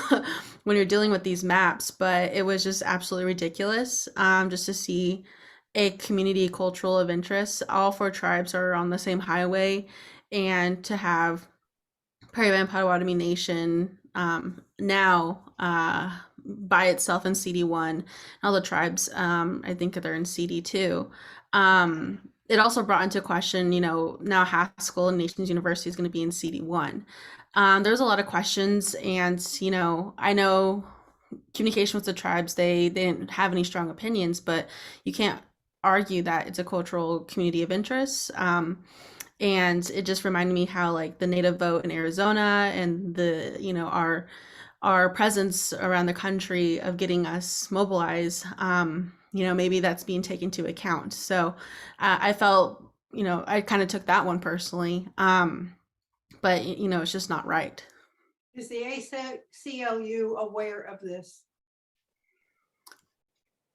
when you're dealing with these maps. But it was just absolutely ridiculous just to see a community cultural of interest. All 4 tribes are on the same highway. And to have Prairie Band Potawatomi Nation now by itself in CD1. All the tribes, I think they're in CD2. It also brought into question, now Haskell Nations University is going to be in CD1. There's a lot of questions, and I know communication with the tribes, they didn't have any strong opinions, but you can't argue that it's a cultural community of interest. And it just reminded me how like the native vote in Arizona and the our presence around the country of getting us mobilized, maybe that's being taken into account. So I felt, I kind of took that one personally, but it's just not right. Is the ACLU aware of this?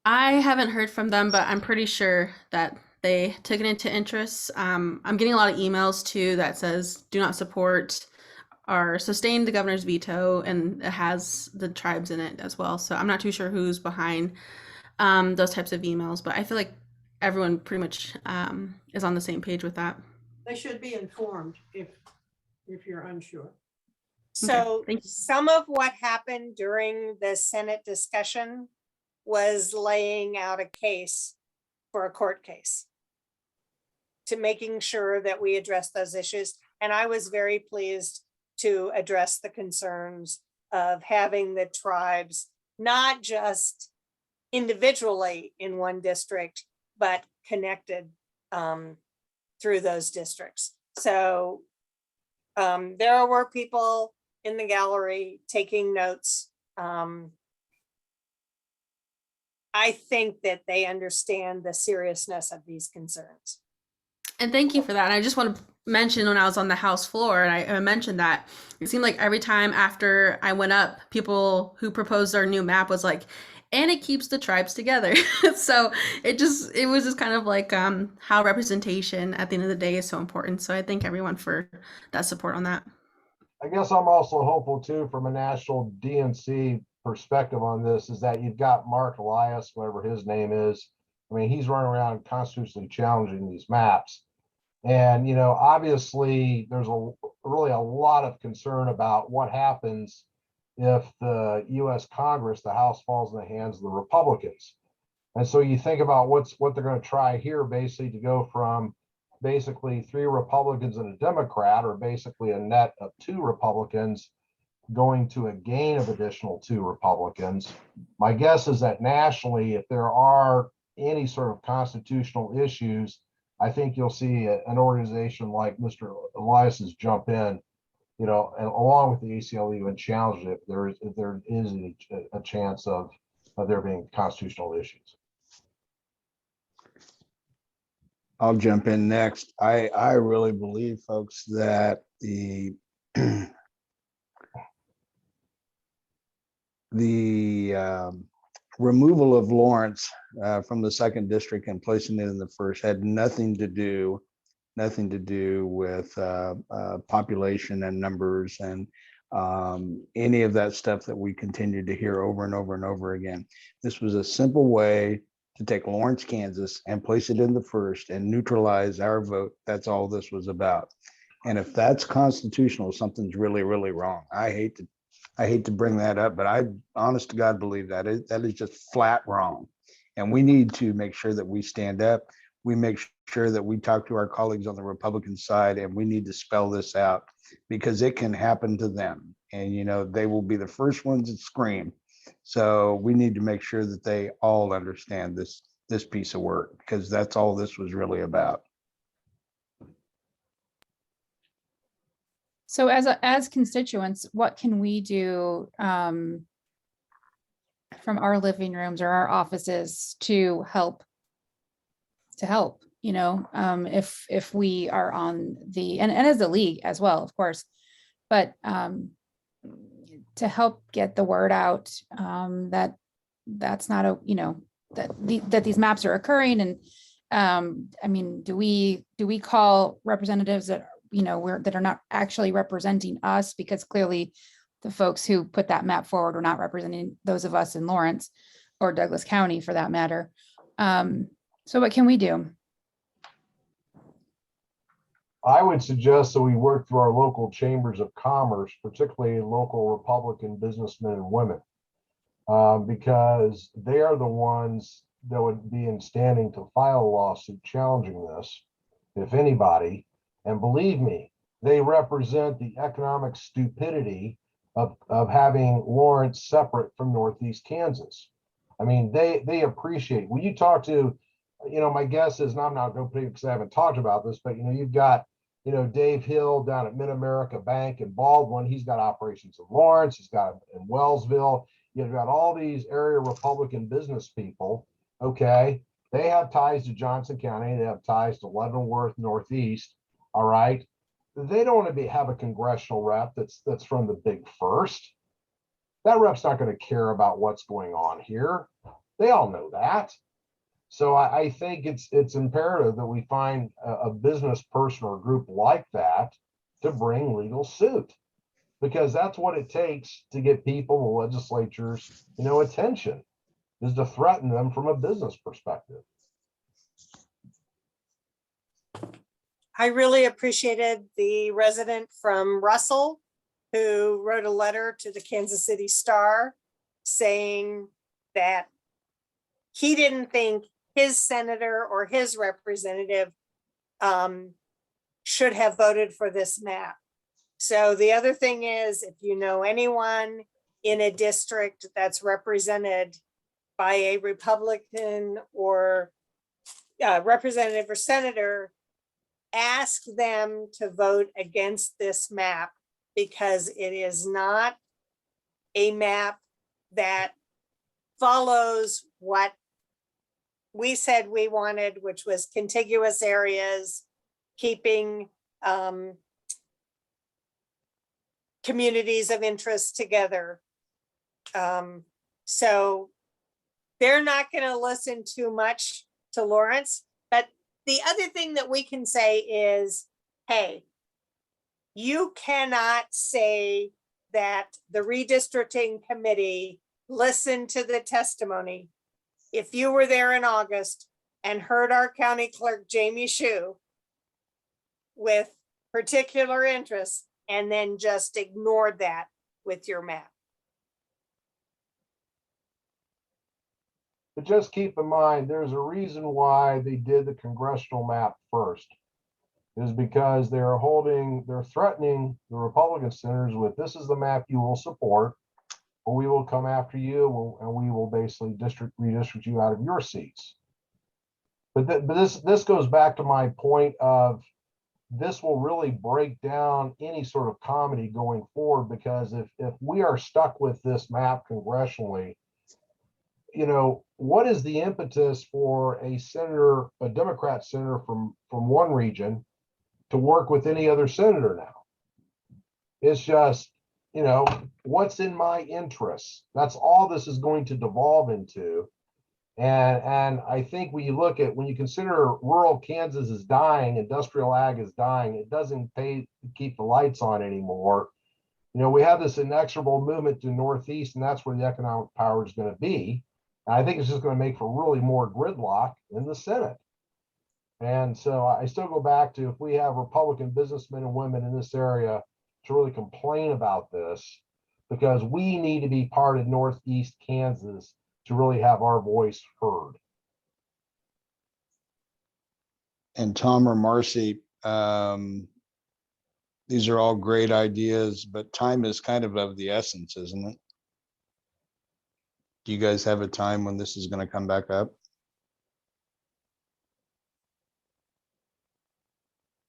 I haven't heard from them, but I'm pretty sure that they took it into interest. I'm getting a lot of emails too that says do not support or sustain the governor's veto, and it has the tribes in it as well. So I'm not too sure who's behind those types of emails, but I feel like everyone pretty much is on the same page with that. They should be informed if you're unsure. So thank you. some of what happened during the Senate discussion was laying out a case for a court case to making sure that we address those issues. And I was very pleased to address the concerns of having the tribes not just individually in one district, but connected through those districts. So there were people in the gallery taking notes. I think that they understand the seriousness of these concerns. And thank you for that. And I just want to mention when I was on the House floor, and I mentioned that it seemed like every time after I went up, people who proposed our new map was like, and it keeps the tribes together. So it was just kind of like how representation at the end of the day is so important. So I thank everyone for that support on that. I guess I'm also hopeful too, from a national DNC perspective on this, is that you've got Mark Elias, whatever his name is. I mean, he's running around constitutionally challenging these maps. And, obviously there's really a lot of concern about what happens if the US Congress, the House, falls in the hands of the Republicans. And so you think about what they're going to try here, basically to go from basically 3 Republicans and a Democrat, or basically a net of 2 Republicans, going to a gain of additional 2 Republicans. My guess is that nationally, if there are any sort of constitutional issues, I think you'll see an organization like Mr. Elias's jump in, and along with the ACLU, and challenge it if there is a chance of there being constitutional issues. I'll jump in next. I really believe, folks, that the removal of Lawrence from the 2nd district and placing it in the 1st had nothing to do with population and numbers and any of that stuff that we continue to hear over and over and over again. This was a simple way to take Lawrence, Kansas, and place it in the 1st and neutralize our vote. That's all this was about. And if that's constitutional, something's really, really wrong. I hate to bring that up, but I honest to God believe that is just flat wrong. And we need to make sure that we stand up. We make sure that we talk to our colleagues on the Republican side, and we need to spell this out, because it can happen to them. And, they will be the first ones that scream. So we need to make sure that they all understand this piece of work, because that's all this was really about. So as constituents, what can we do from our living rooms or our offices to help? If we are on the, and as a league as well, of course, but to help get the word out that that's not a, that these maps are occurring. And do we call representatives that that are not actually representing us, because clearly the folks who put that map forward were not representing those of us in Lawrence or Douglas County for that matter. So what can we do? I would suggest that we work through our local chambers of commerce, particularly local Republican businessmen and women, because they are the ones that would be in standing to file a lawsuit challenging this, if anybody. And believe me, they represent the economic stupidity of having Lawrence separate from Northeast Kansas. I mean, they appreciate, when you talk to, my guess is, and I'm not going to put it because I haven't talked about this, but you've got, Dave Hill down at Mid-America Bank in Baldwin. He's got operations in Lawrence. He's got in Wellsville. You've got all these area Republican business people. Okay. They have ties to Johnson County. They have ties to Leavenworth, Northeast. All right. They don't want to have a congressional rep that's from the big first. That rep's not going to care about what's going on here. They all know that. So I think it's imperative that we find a business person or group like that to bring legal suit, because that's what it takes to get people, the legislatures, attention, is to threaten them from a business perspective. I really appreciated the resident from Russell who wrote a letter to the Kansas City Star saying that he didn't think his senator or his representative should have voted for this map. So the other thing is, if you know anyone in a district that's represented by a Republican or representative or senator, ask them to vote against this map, because it is not a map that follows what we said we wanted, which was contiguous areas, keeping communities of interest together. So they're not going to listen too much to Lawrence. But the other thing that we can say is, hey, you cannot say that the redistricting committee listened to the testimony if you were there in August and heard our county clerk, Jamie Shue, with particular interests, and then just ignored that with your map. But just keep in mind, there's a reason why they did the congressional map first, is because they're threatening the Republican senators with, this is the map you will support, or we will come after you, and we will basically redistrict you out of your seats. But this goes back to my point of, this will really break down any sort of comedy going forward, because if we are stuck with this map congressionally, what is the impetus for a senator, a Democrat senator from one region, to work with any other senator now? It's just, what's in my interests? That's all this is going to devolve into. And I think when you consider rural Kansas is dying, industrial ag is dying, it doesn't pay to keep the lights on anymore. We have this inexorable movement to Northeast, and that's where the economic power is going to be. And I think it's just going to make for really more gridlock in the Senate. And so I still go back to, if we have Republican businessmen and women in this area to really complain about this, because we need to be part of Northeast Kansas to really have our voice heard. And Tom or Marcy, these are all great ideas, but time is kind of the essence, isn't it? Do you guys have a time when this is going to come back up?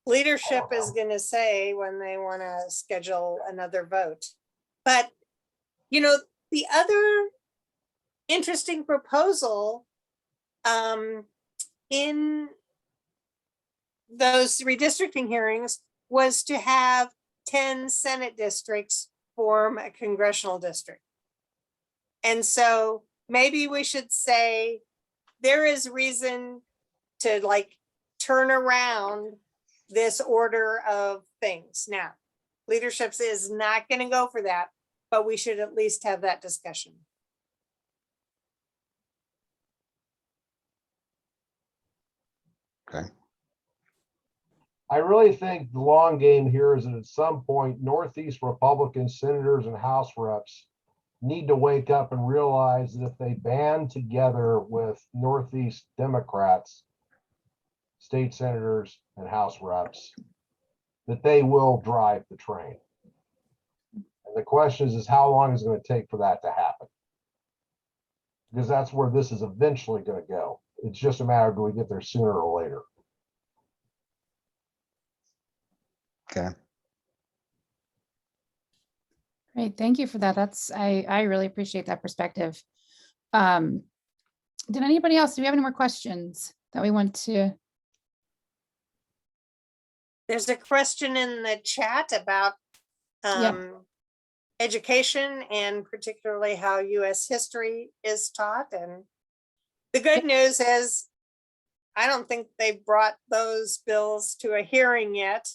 Leadership is going to say when they want to schedule another vote. But, the other interesting proposal in those redistricting hearings was to have 10 Senate districts form a congressional district. And so maybe we should say there is reason to turn around this order of things. Now, leadership is not going to go for that, but we should at least have that discussion. Okay. I really think the long game here is that at some point, Northeast Republican senators and House reps need to wake up and realize that if they band together with Northeast Democrats, state senators and House reps, that they will drive the train. And the question is how long is it going to take for that to happen? Because that's where this is eventually going to go. It's just a matter of do we get there sooner or later. Okay. Great, thank you for that. I really appreciate that perspective. Did anybody else, do we have any more questions that we want to? There's a question in the chat about Yeah. education and particularly how US history is taught. And the good news is I don't think they've brought those bills to a hearing yet.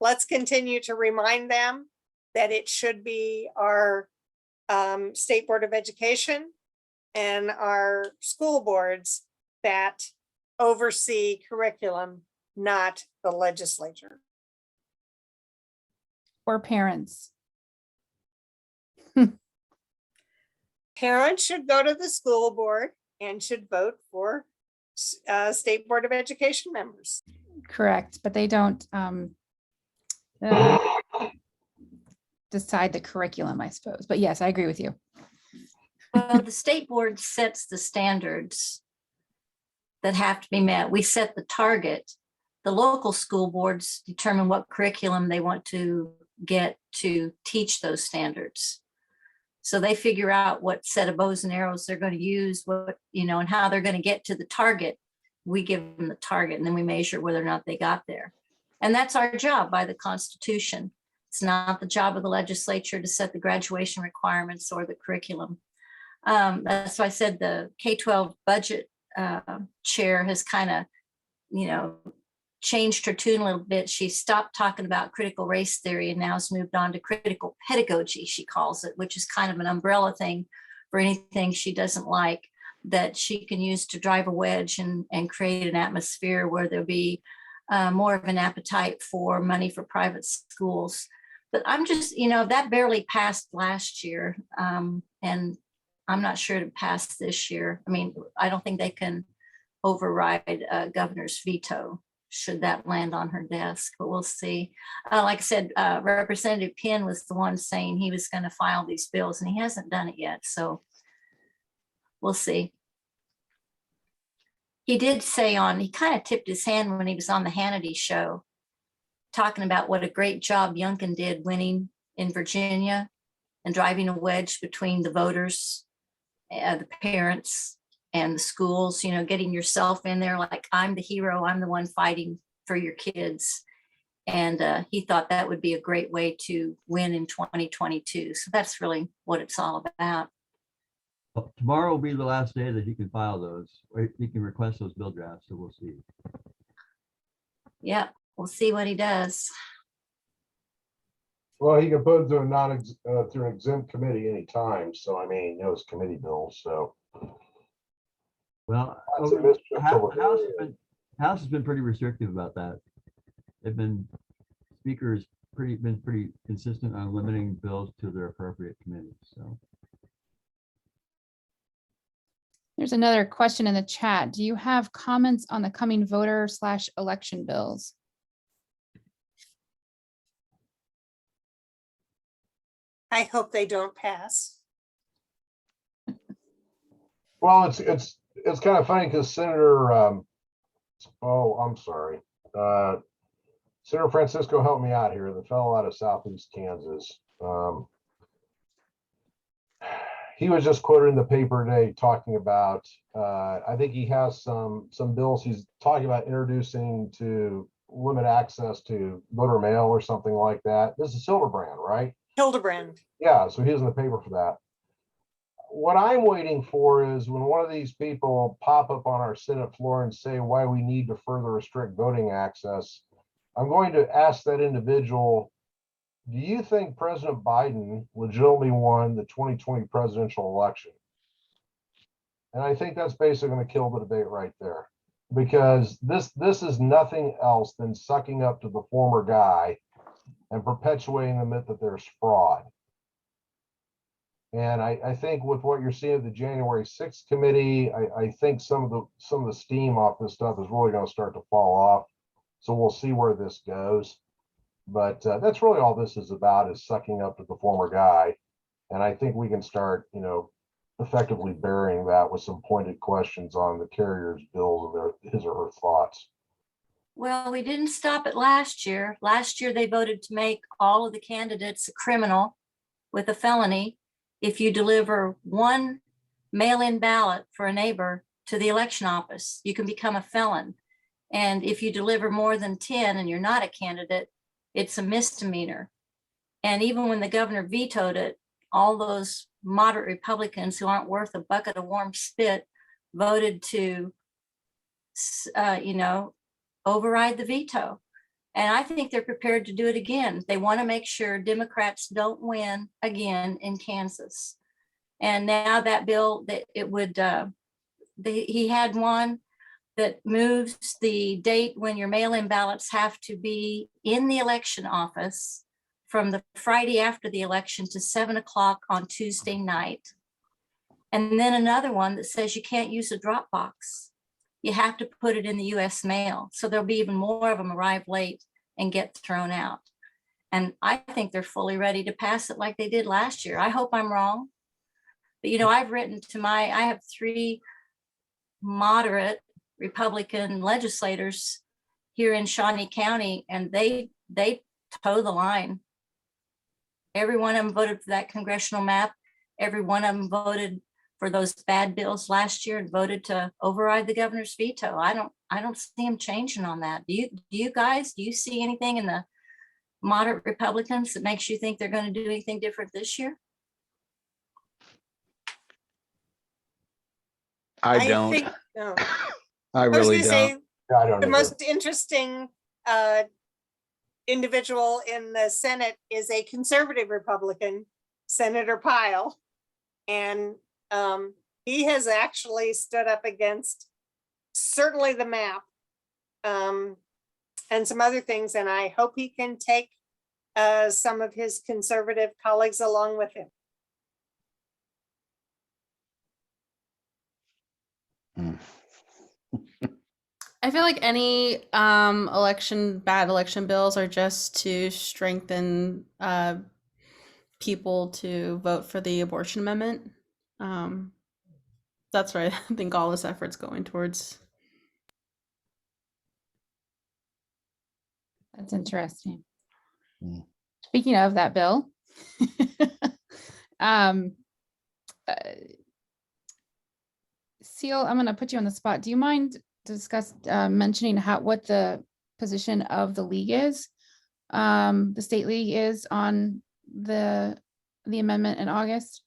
Let's continue to remind them that it should be our State Board of Education and our school boards that oversee curriculum, not the legislature. Or parents. Parents should go to the school board and should vote for State Board of Education members. Correct, but they don't decide the curriculum, I suppose. But yes, I agree with you. Well, the state board sets the standards that have to be met. We set the target. The local school boards determine what curriculum they want to get to teach those standards. So they figure out what set of bows and arrows they're going to use, what, and how they're going to get to the target. We give them the target and then we measure whether or not they got there. And that's our job by the Constitution. It's not the job of the legislature to set the graduation requirements or the curriculum. That's why I said the K-12 budget chair has kind of, changed her tune a little bit. She stopped talking about critical race theory and now has moved on to critical pedagogy, she calls it, which is kind of an umbrella thing for anything she doesn't like, that she can use to drive a wedge and create an atmosphere where there'll be more of an appetite for money for private schools. But I'm just, that barely passed last year. And I'm not sure to pass this year. I mean, I don't think they can override governor's veto should that land on her desk, but we'll see. Like I said, Representative Penn was the one saying he was going to file these bills and he hasn't done it yet. So we'll see. He did say he kind of tipped his hand when he was on the Hannity show, talking about what a great job Youngkin did winning in Virginia and driving a wedge between the voters, the parents, and the schools, getting yourself in there like, I'm the hero, I'm the one fighting for your kids. And he thought that would be a great way to win in 2022. So that's really what it's all about. Well, tomorrow will be the last day that he can file those, or he can request those bill drafts, so we'll see. Yeah, we'll see what he does. Well, he can put it through an exempt committee anytime. So, I mean, it's committee bills, so. Well, That's a mischief till the House has been pretty restrictive about that. They've been, Speaker has been pretty consistent on limiting bills to their appropriate committees, so. There's another question in the chat. Do you have comments on the coming voter/election bills? I hope they don't pass. Well, it's kind of funny because Senator, I'm sorry. Senator Francisco helped me out here, the fellow out of Southeast Kansas. He was just quoted in the paper today talking about, I think he has some bills he's talking about introducing to limit access to voter mail or something like that. This is Hildebrand, right? Hildebrand. Yeah, so he's in the paper for that. What I'm waiting for is when one of these people pop up on our Senate floor and say why we need to further restrict voting access, I'm going to ask that individual, do you think President Biden legitimately won the 2020 presidential election? And I think that's basically going to kill the debate right there. because this is nothing else than sucking up to the former guy and perpetuating the myth that there's fraud. And I think with what you're seeing at the January 6th committee, I think some of the steam off this stuff is really going to start to fall off. So we'll see where this goes. But that's really all this is about, is sucking up to the former guy. And I think we can start, effectively burying that with some pointed questions on the carrier's bills and his or her thoughts. Well, we didn't stop it last year. Last year, they voted to make all of the candidates a criminal with a felony if you deliver one mail-in ballot for a neighbor to the election office. You can become a felon. And if you deliver more than 10 and you're not a candidate, it's a misdemeanor. And even when the governor vetoed it, all those moderate Republicans who aren't worth a bucket of warm spit voted to, override the veto. And I think they're prepared to do it again. They want to make sure Democrats don't win again in Kansas. And now that bill, that it would, he had one that moves the date when your mail-in ballots have to be in the election office from the Friday after the election to 7 o'clock on Tuesday night. And then another one that says you can't use a drop box. You have to put it in the US mail. So there'll be even more of them arrive late and get thrown out. And I think they're fully ready to pass it like they did last year. I hope I'm wrong. But I've written to I have 3 moderate Republican legislators here in Shawnee County, and they toe the line. Every one of them voted for that congressional map. Every one of them voted for those bad bills last year and voted to override the governor's veto. I don't see them changing on that. Do you guys see anything in the moderate Republicans that makes you think they're going to do anything different this year? I don't. think, no. I was really gonna don't. say, Yeah, I don't the know. most interesting individual in the Senate is a conservative Republican, Senator Pyle. And he has actually stood up against certainly the map and some other things. And I hope he can take some of his conservative colleagues along with him. I feel like any bad election bills are just to strengthen people to vote for the abortion amendment. That's where I think all this effort's going towards. That's interesting. Mm. Speaking of that bill, Seal, I'm going to put you on the spot. Do you mind mentioning what the position of the league is, the state league is on the amendment in August?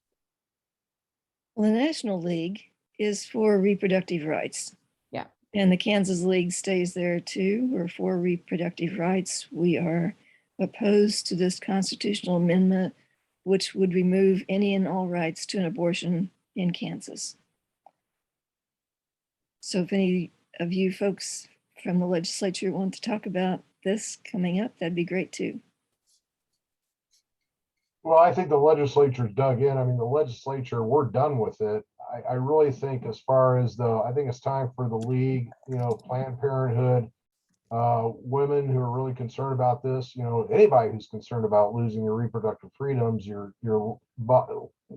Well, the National League is for reproductive rights. Yeah. And the Kansas League stays there too. We're for reproductive rights. We are opposed to this constitutional amendment, which would remove any and all rights to an abortion in Kansas. So if any of you folks from the legislature want to talk about this coming up, that'd be great too. Well, I think the legislature's dug in. I mean, the legislature, we're done with it. I really think as far as I think it's time for the league, Planned Parenthood, women who are really concerned about this, anybody who's concerned about losing your reproductive freedoms, your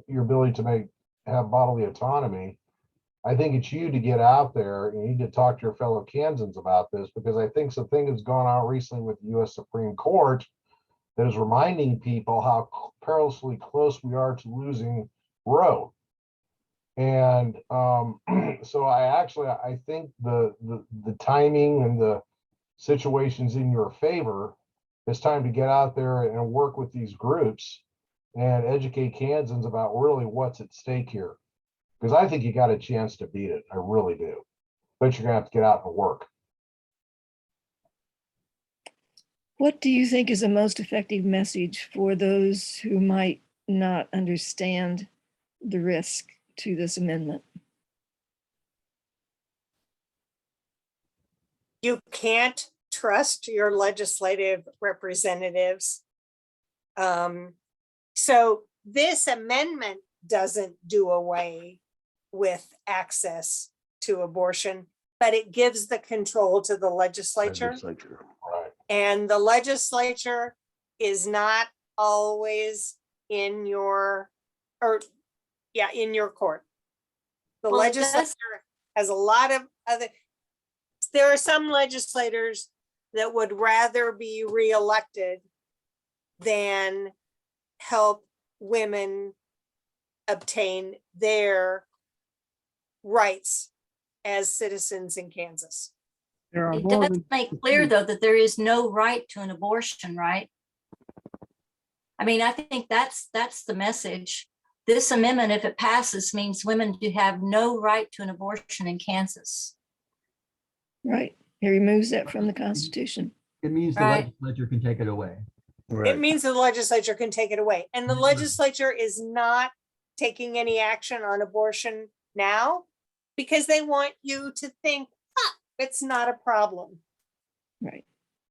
ability to have bodily autonomy. I think it's you to get out there. You need to talk to your fellow Kansans about this, because I think something has gone out recently with the U.S. Supreme Court that is reminding people how perilously close we are to losing Roe. And so I think the timing and the situation's in your favor. It's time to get out there and work with these groups and educate Kansans about really what's at stake here. Because I think you got a chance to beat it. I really do. But you're gonna have to get out and work. What do you think is the most effective message for those who might not understand the risk to this amendment? You can't trust your legislative representatives. So this amendment doesn't do away with access to abortion, but it gives the control to the legislature. Right. And the legislature is not always in your, in your court. The Well, it does- legislature has a lot of other, there are some legislators that would rather be reelected than help women obtain their rights as citizens in Kansas. There are It more does than make clear, though, that there is no right to an abortion, right? I mean, I think that's the message. This amendment, if it passes, means women do have no right to an abortion in Kansas. Right. He removes that from the Constitution. It means the Right. legislature can take it away. It means the legislature can take it away. And the Right. legislature is not taking any action on abortion now because they want you to think, it's not a problem. Right.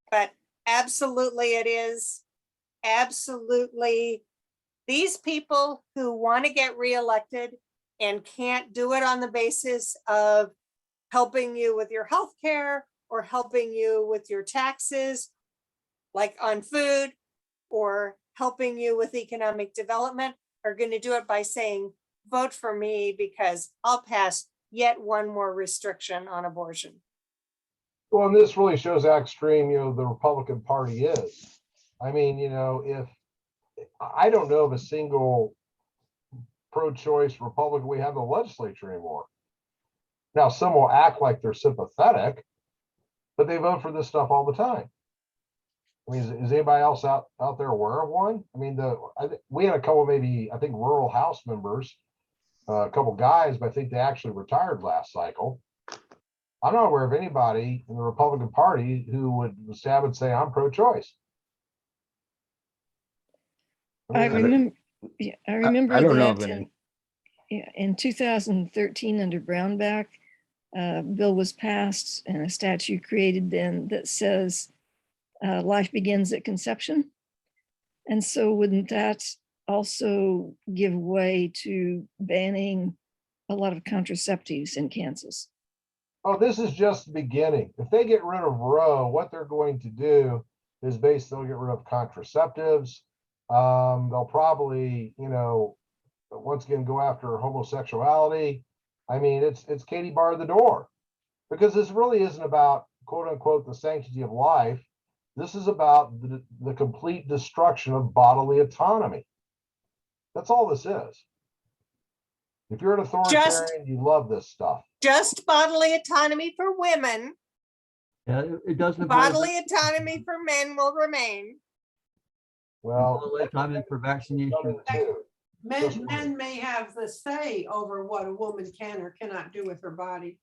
But absolutely it is. Absolutely. These people who want to get reelected and can't do it on the basis of helping you with your health care or helping you with your taxes, like on food, or helping you with economic development, are going to do it by saying, vote for me because I'll pass yet one more restriction on abortion. Well, and this really shows how extreme, the Republican Party is. I mean, if I don't know of a single pro-choice Republican we have in the legislature anymore. Now, some will act like they're sympathetic, but they vote for this stuff all the time. I mean, is anybody else out there aware of one? I mean, we had a couple, maybe, I think, rural House members, a couple guys, but I think they actually retired last cycle. I'm not aware of anybody in the Republican Party who would stab and say, I'm pro-choice. I remember, yeah, I remember I don't know of that any. in 2013 under Brownback, a bill was passed and a statute created then that says life begins at conception. And so wouldn't that also give way to banning a lot of contraceptives in Kansas? Oh, this is just the beginning. If they get rid of Roe, what they're going to do is basically get rid of contraceptives. They'll probably, once again, go after homosexuality. I mean, it's Katie bar the door, because this really isn't about, quote unquote, the sanctity of life. This is about the complete destruction of bodily autonomy. That's all this is. If you're an authoritarian, you love this stuff. Just bodily autonomy for women. Yeah, it doesn't. Bodily autonomy for men will remain. Well, time for vaccination. Men may have the say over what a woman can or cannot do with her body.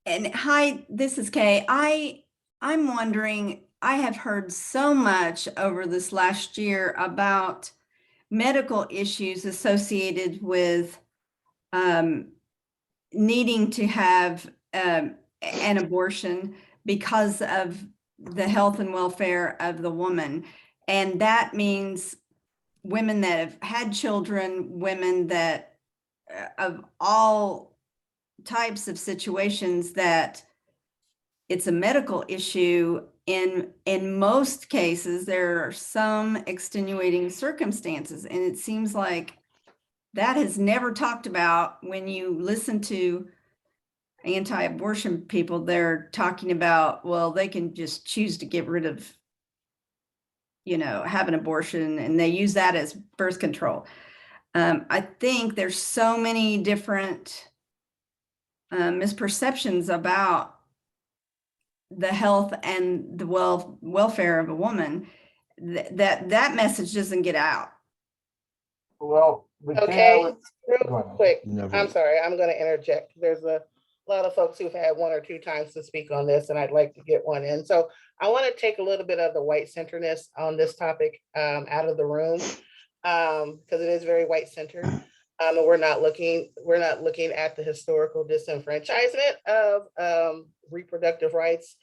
And hi, this is Kay. I'm wondering, I have heard so much over this last year about medical issues associated with needing to have an abortion because of the health and welfare of the woman. And that means women that have had children, women that of all types of situations, that it's a medical issue. In most cases, there are some extenuating circumstances, and it seems like that has never talked about. When you listen to anti-abortion people, they're talking about, well, they can just choose to get rid of, have an abortion, and they use that as birth control. I think there's so many different misperceptions about the health and the welfare of a woman that message doesn't get out. Well, Okay, real quick, Never. I'm sorry, I'm going to interject. There's a lot of folks who've had one or two times to speak on this, and I'd like to get one in. So I want to take a little bit of the white centeredness on this topic out of the room, because it is very white centered. And we're not looking at the historical disenfranchisement of reproductive rights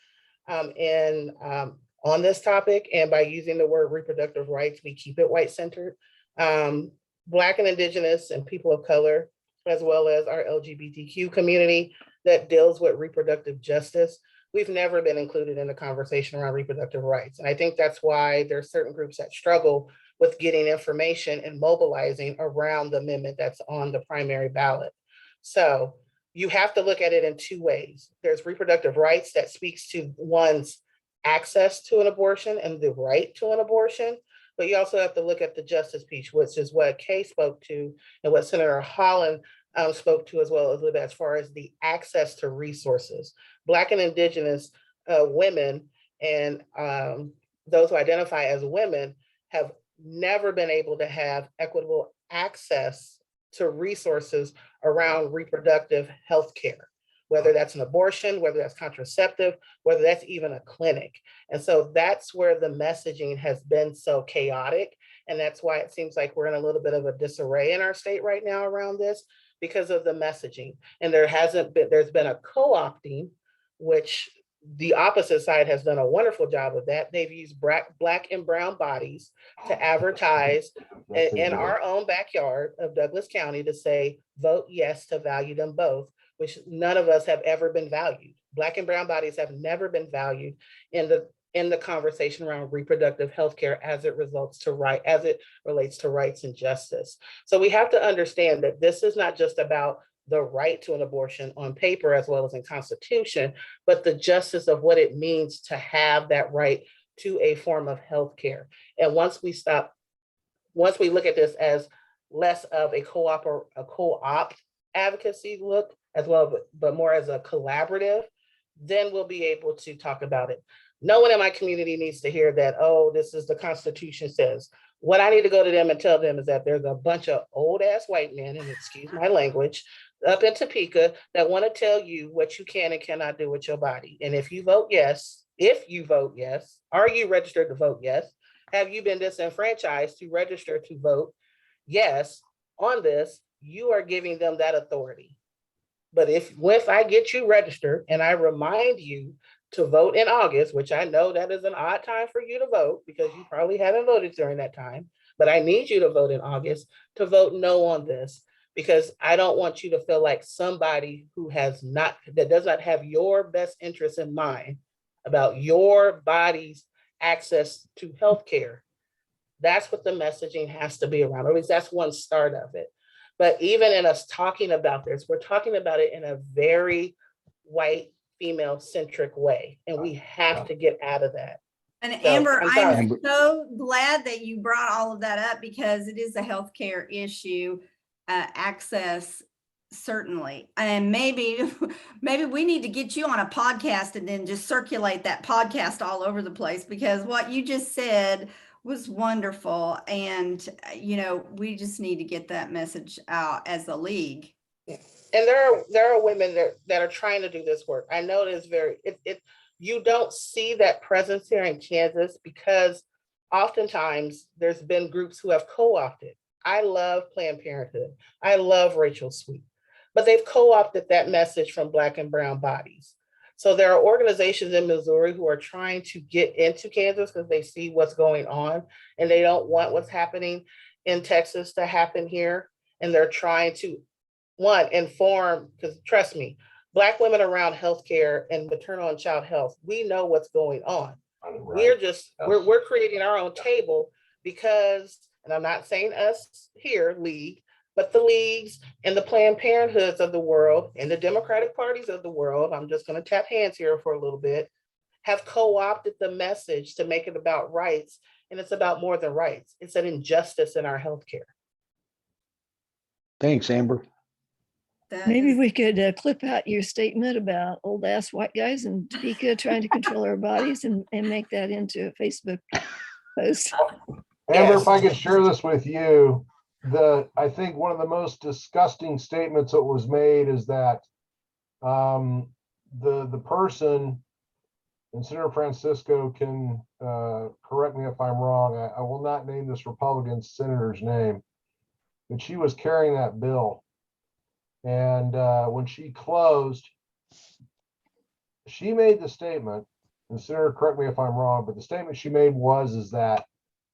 on this topic. And by using the word reproductive rights, we keep it white centered. Black and Indigenous and people of color, as well as our LGBTQ community that deals with reproductive justice, we've never been included in the conversation around reproductive rights. And I think that's why there's certain groups that struggle with getting information and mobilizing around the amendment that's on the primary ballot. So you have to look at it in two ways. There's reproductive rights that speaks to one's access to an abortion and the right to an abortion, but you also have to look at the justice piece, which is what Kay spoke to and what Senator Holland spoke to as well, as far as the access to resources. Black and Indigenous women and those who identify as women have never been able to have equitable access to resources around reproductive health care, whether that's an abortion, whether that's contraceptive, whether that's even a clinic. And so that's where the messaging has been so chaotic. And that's why it seems like we're in a little bit of a disarray in our state right now around this, because of the messaging. And there's been a co-opting, which the opposite side has done a wonderful job of that. They've used black and brown bodies to advertise in our own backyard of Douglas County to say, vote yes to value them both, which none of us have ever been valued. Black and brown bodies have never been valued in the conversation around reproductive health care as it relates to rights and justice. So we have to understand that this is not just about the right to an abortion on paper as well as in Constitution, but the justice of what it means to have that right to a form of health care. And once we look at this as less of a co-op advocacy look as well, but more as a collaborative, then we'll be able to talk about it. No one in my community needs to hear that, oh, this is the Constitution says. What I need to go to them and tell them is that there's a bunch of old ass white men, and excuse my language, up in Topeka that want to tell you what you can and cannot do with your body. And if you vote yes, are you registered to vote yes? Have you been disenfranchised to register to vote yes on this? You are giving them that authority. But if I get you registered and I remind you to vote in August, which I know that is an odd time for you to vote because you probably haven't voted during that time, but I need you to vote in August to vote no on this, because I don't want you to feel like somebody that does not have your best interest in mind about your body's access to healthcare. That's what the messaging has to be around, or at least that's one start of it. But even in us talking about this, we're talking about it in a very white, female-centric way, and we have to get out of that. And So, Amber, I'm sorry. I'm so glad that you brought all of that up because it is a healthcare issue, access, certainly. And maybe we need to get you on a podcast and then just circulate that podcast all over the place, because what you just said was wonderful. And, we just need to get that message out as a league. And there are women that are trying to do this work. I know you don't see that presence here in Kansas because oftentimes there's been groups who have co-opted. I love Planned Parenthood. I love Rachel Sweet, but they've co-opted that message from Black and brown bodies. So there are organizations in Missouri who are trying to get into Kansas because they see what's going on and they don't want what's happening in Texas to happen here. And they're trying to inform, because trust me, Black women around healthcare and maternal and child health, we know what's going on. Right. We're creating our own table because, and I'm not saying us here, league, but the leagues and the Planned Parenthoods of the world and the Democratic parties of the world, I'm just going to tap hands here for a little bit, have co-opted the message to make it about rights. And it's about more than rights. It's an injustice in our healthcare. Thanks, Amber. Maybe we could clip out your statement about old ass white guys in Topeka trying to control our bodies and make that into a Facebook post. Amber, if I could share this with you, I think one of the most disgusting statements that was made is that the person, and Senator Francisco can correct me if I'm wrong, I will not name this Republican senator's name, but she was carrying that bill. And when she closed, she made the statement, and Senator, correct me if I'm wrong, but the statement she made is that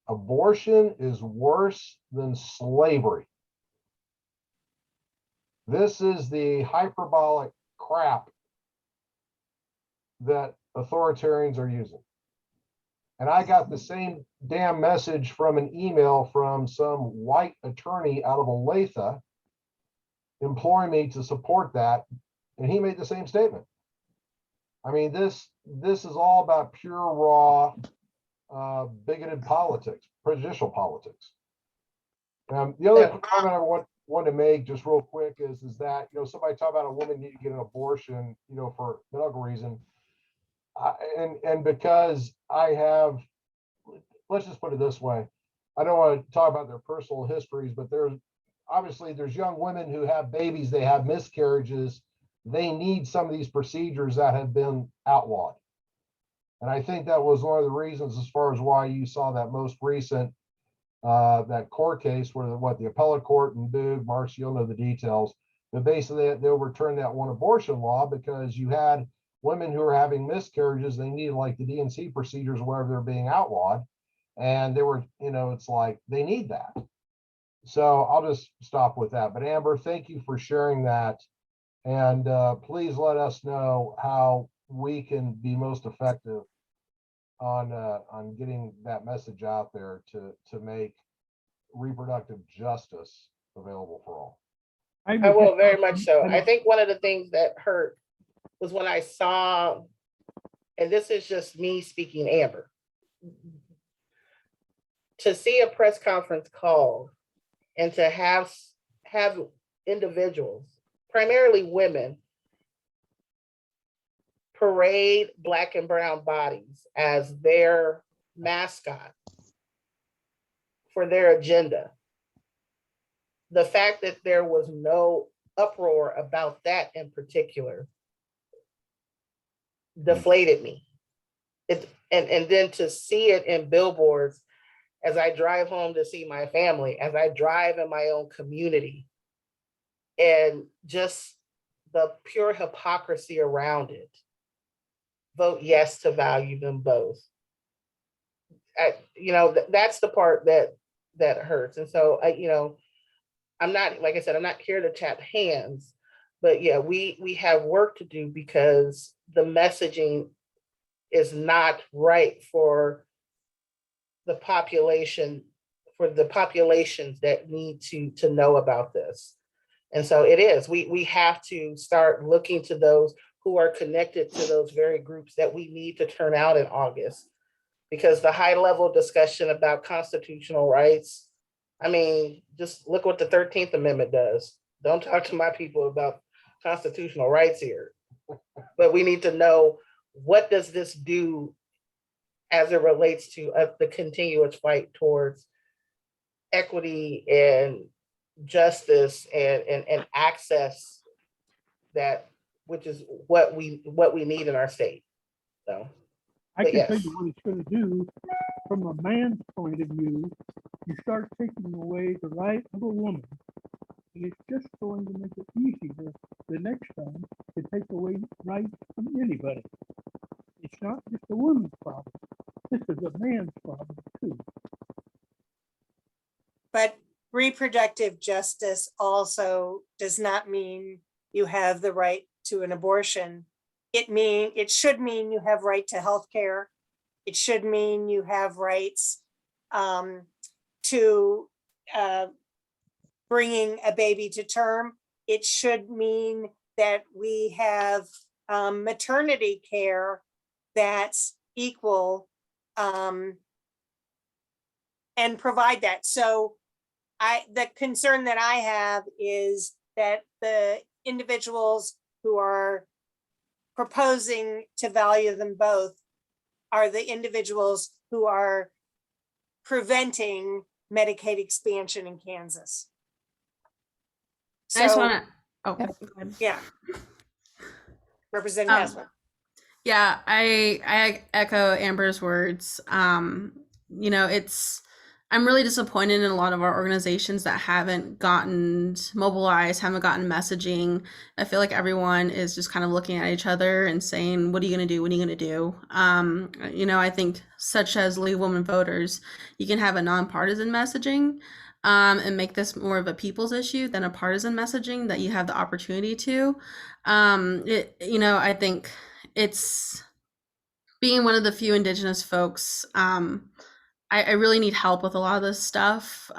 abortion is worse than slavery. This is the hyperbolic crap that authoritarians are using. And I got the same damn message from an email from some white attorney out of Olathe imploring me to support that. And he made the same statement. I mean, this is all about pure, raw, bigoted politics, prejudicial politics. The other comment I want to make just real quick is that, somebody talk about a woman need to get an abortion, for medical reason. And because I have, let's just put it this way. I don't want to talk about their personal histories, but there's young women who have babies, they have miscarriages. They need some of these procedures that have been outlawed. And I think that was one of the reasons as far as why you saw that most recent that court case where the appellate court and Boog, Marks, you'll know the details, but basically they overturned that one abortion law because you had women who were having miscarriages. They needed like the DNC procedures wherever they're being outlawed. And they were, it's like they need that. So I'll just stop with that. But Amber, thank you for sharing that. And please let us know how we can be most effective on getting that message out there to make reproductive justice available for all. I will, very much so. I think one of the things that hurt was when I saw, and this is just me speaking, Amber, to see a press conference called and to have individuals, primarily women, parade Black and brown bodies as their mascot for their agenda. The fact that there was no uproar about that in particular deflated me. And then to see it in billboards as I drive home to see my family, as I drive in my own community, and just the pure hypocrisy around it. Vote yes to value them both. That's the part that hurts. And so, I'm not, like I said, I'm not here to tap hands, but yeah, we have work to do because the messaging is not right for the population, for the populations that need to know about this. And so it is, we have to start looking to those who are connected to those very groups that we need to turn out in August. Because the high level discussion about constitutional rights, I mean, just look what the 13th Amendment does. Don't talk to my people about constitutional rights here. But we need to know, what does this do as it relates to the continuous fight towards equity and justice and access, that which is what we need in our state. So I can tell you what it's going to do from a man's point of view. You start taking away the right of a woman, and it's just going to make it easier the next time to take away rights from anybody. It's not just a woman's problem. This is a man's problem too. But reproductive justice also does not mean you have the right to an abortion. It should mean you have right to health care. It should mean you have rights to bringing a baby to term. It should mean that we have maternity care that's equal and provide that. So the concern that I have is that the individuals who are proposing to value them both are the individuals who are preventing Medicaid expansion in Kansas. I just So, want to, oh, go ahead. yeah. Representative Haslam. Yeah, I echo Amber's words. It's I'm really disappointed in a lot of our organizations that haven't gotten mobilized, haven't gotten messaging. I feel like everyone is just kind of looking at each other and saying, what are you going to do? What are you going to do? I think such as League of Women Voters, you can have a nonpartisan messaging and make this more of a people's issue than a partisan messaging that you have the opportunity to. I think it's being one of the few Indigenous folks. I really need help with a lot of this stuff.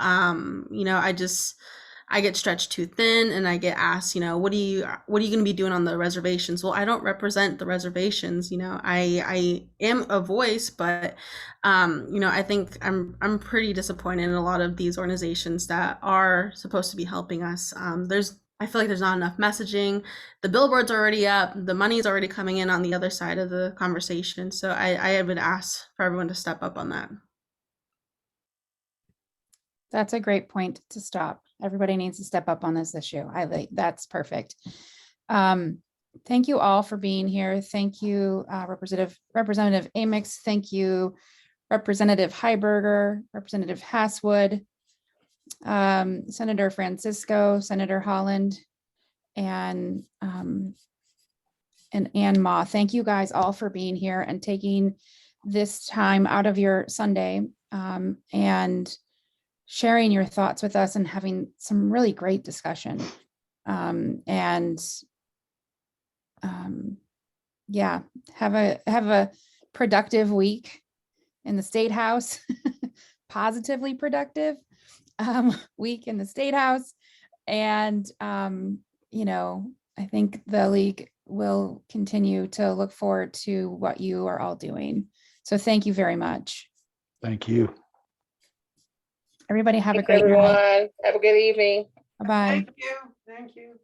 I get stretched too thin and I get asked, what are you going to be doing on the reservations? Well, I don't represent the reservations. I am a voice, but I think I'm pretty disappointed in a lot of these organizations that are supposed to be helping us. I feel like there's not enough messaging. The billboard's already up. The money's already coming in on the other side of the conversation. So I would ask for everyone to step up on that. That's a great point to stop. Everybody needs to step up on this issue. That's perfect. Thank you all for being here. Thank you, Representative Amix. Thank you, Representative Heiberger, Representative Hasswood, Senator Francisco, Senator Holland, and Ann Ma. Thank you guys all for being here and taking this time out of your Sunday and sharing your thoughts with us and having some really great discussion. Yeah, have a productive week in the State House, positively productive week in the State House. And, I think the League will continue to look forward to what you are all doing. So thank you very much. Thank you. Everybody have a Thanks, great night. everyone. Have a good evening. Bye-bye. Thank you. Thank you.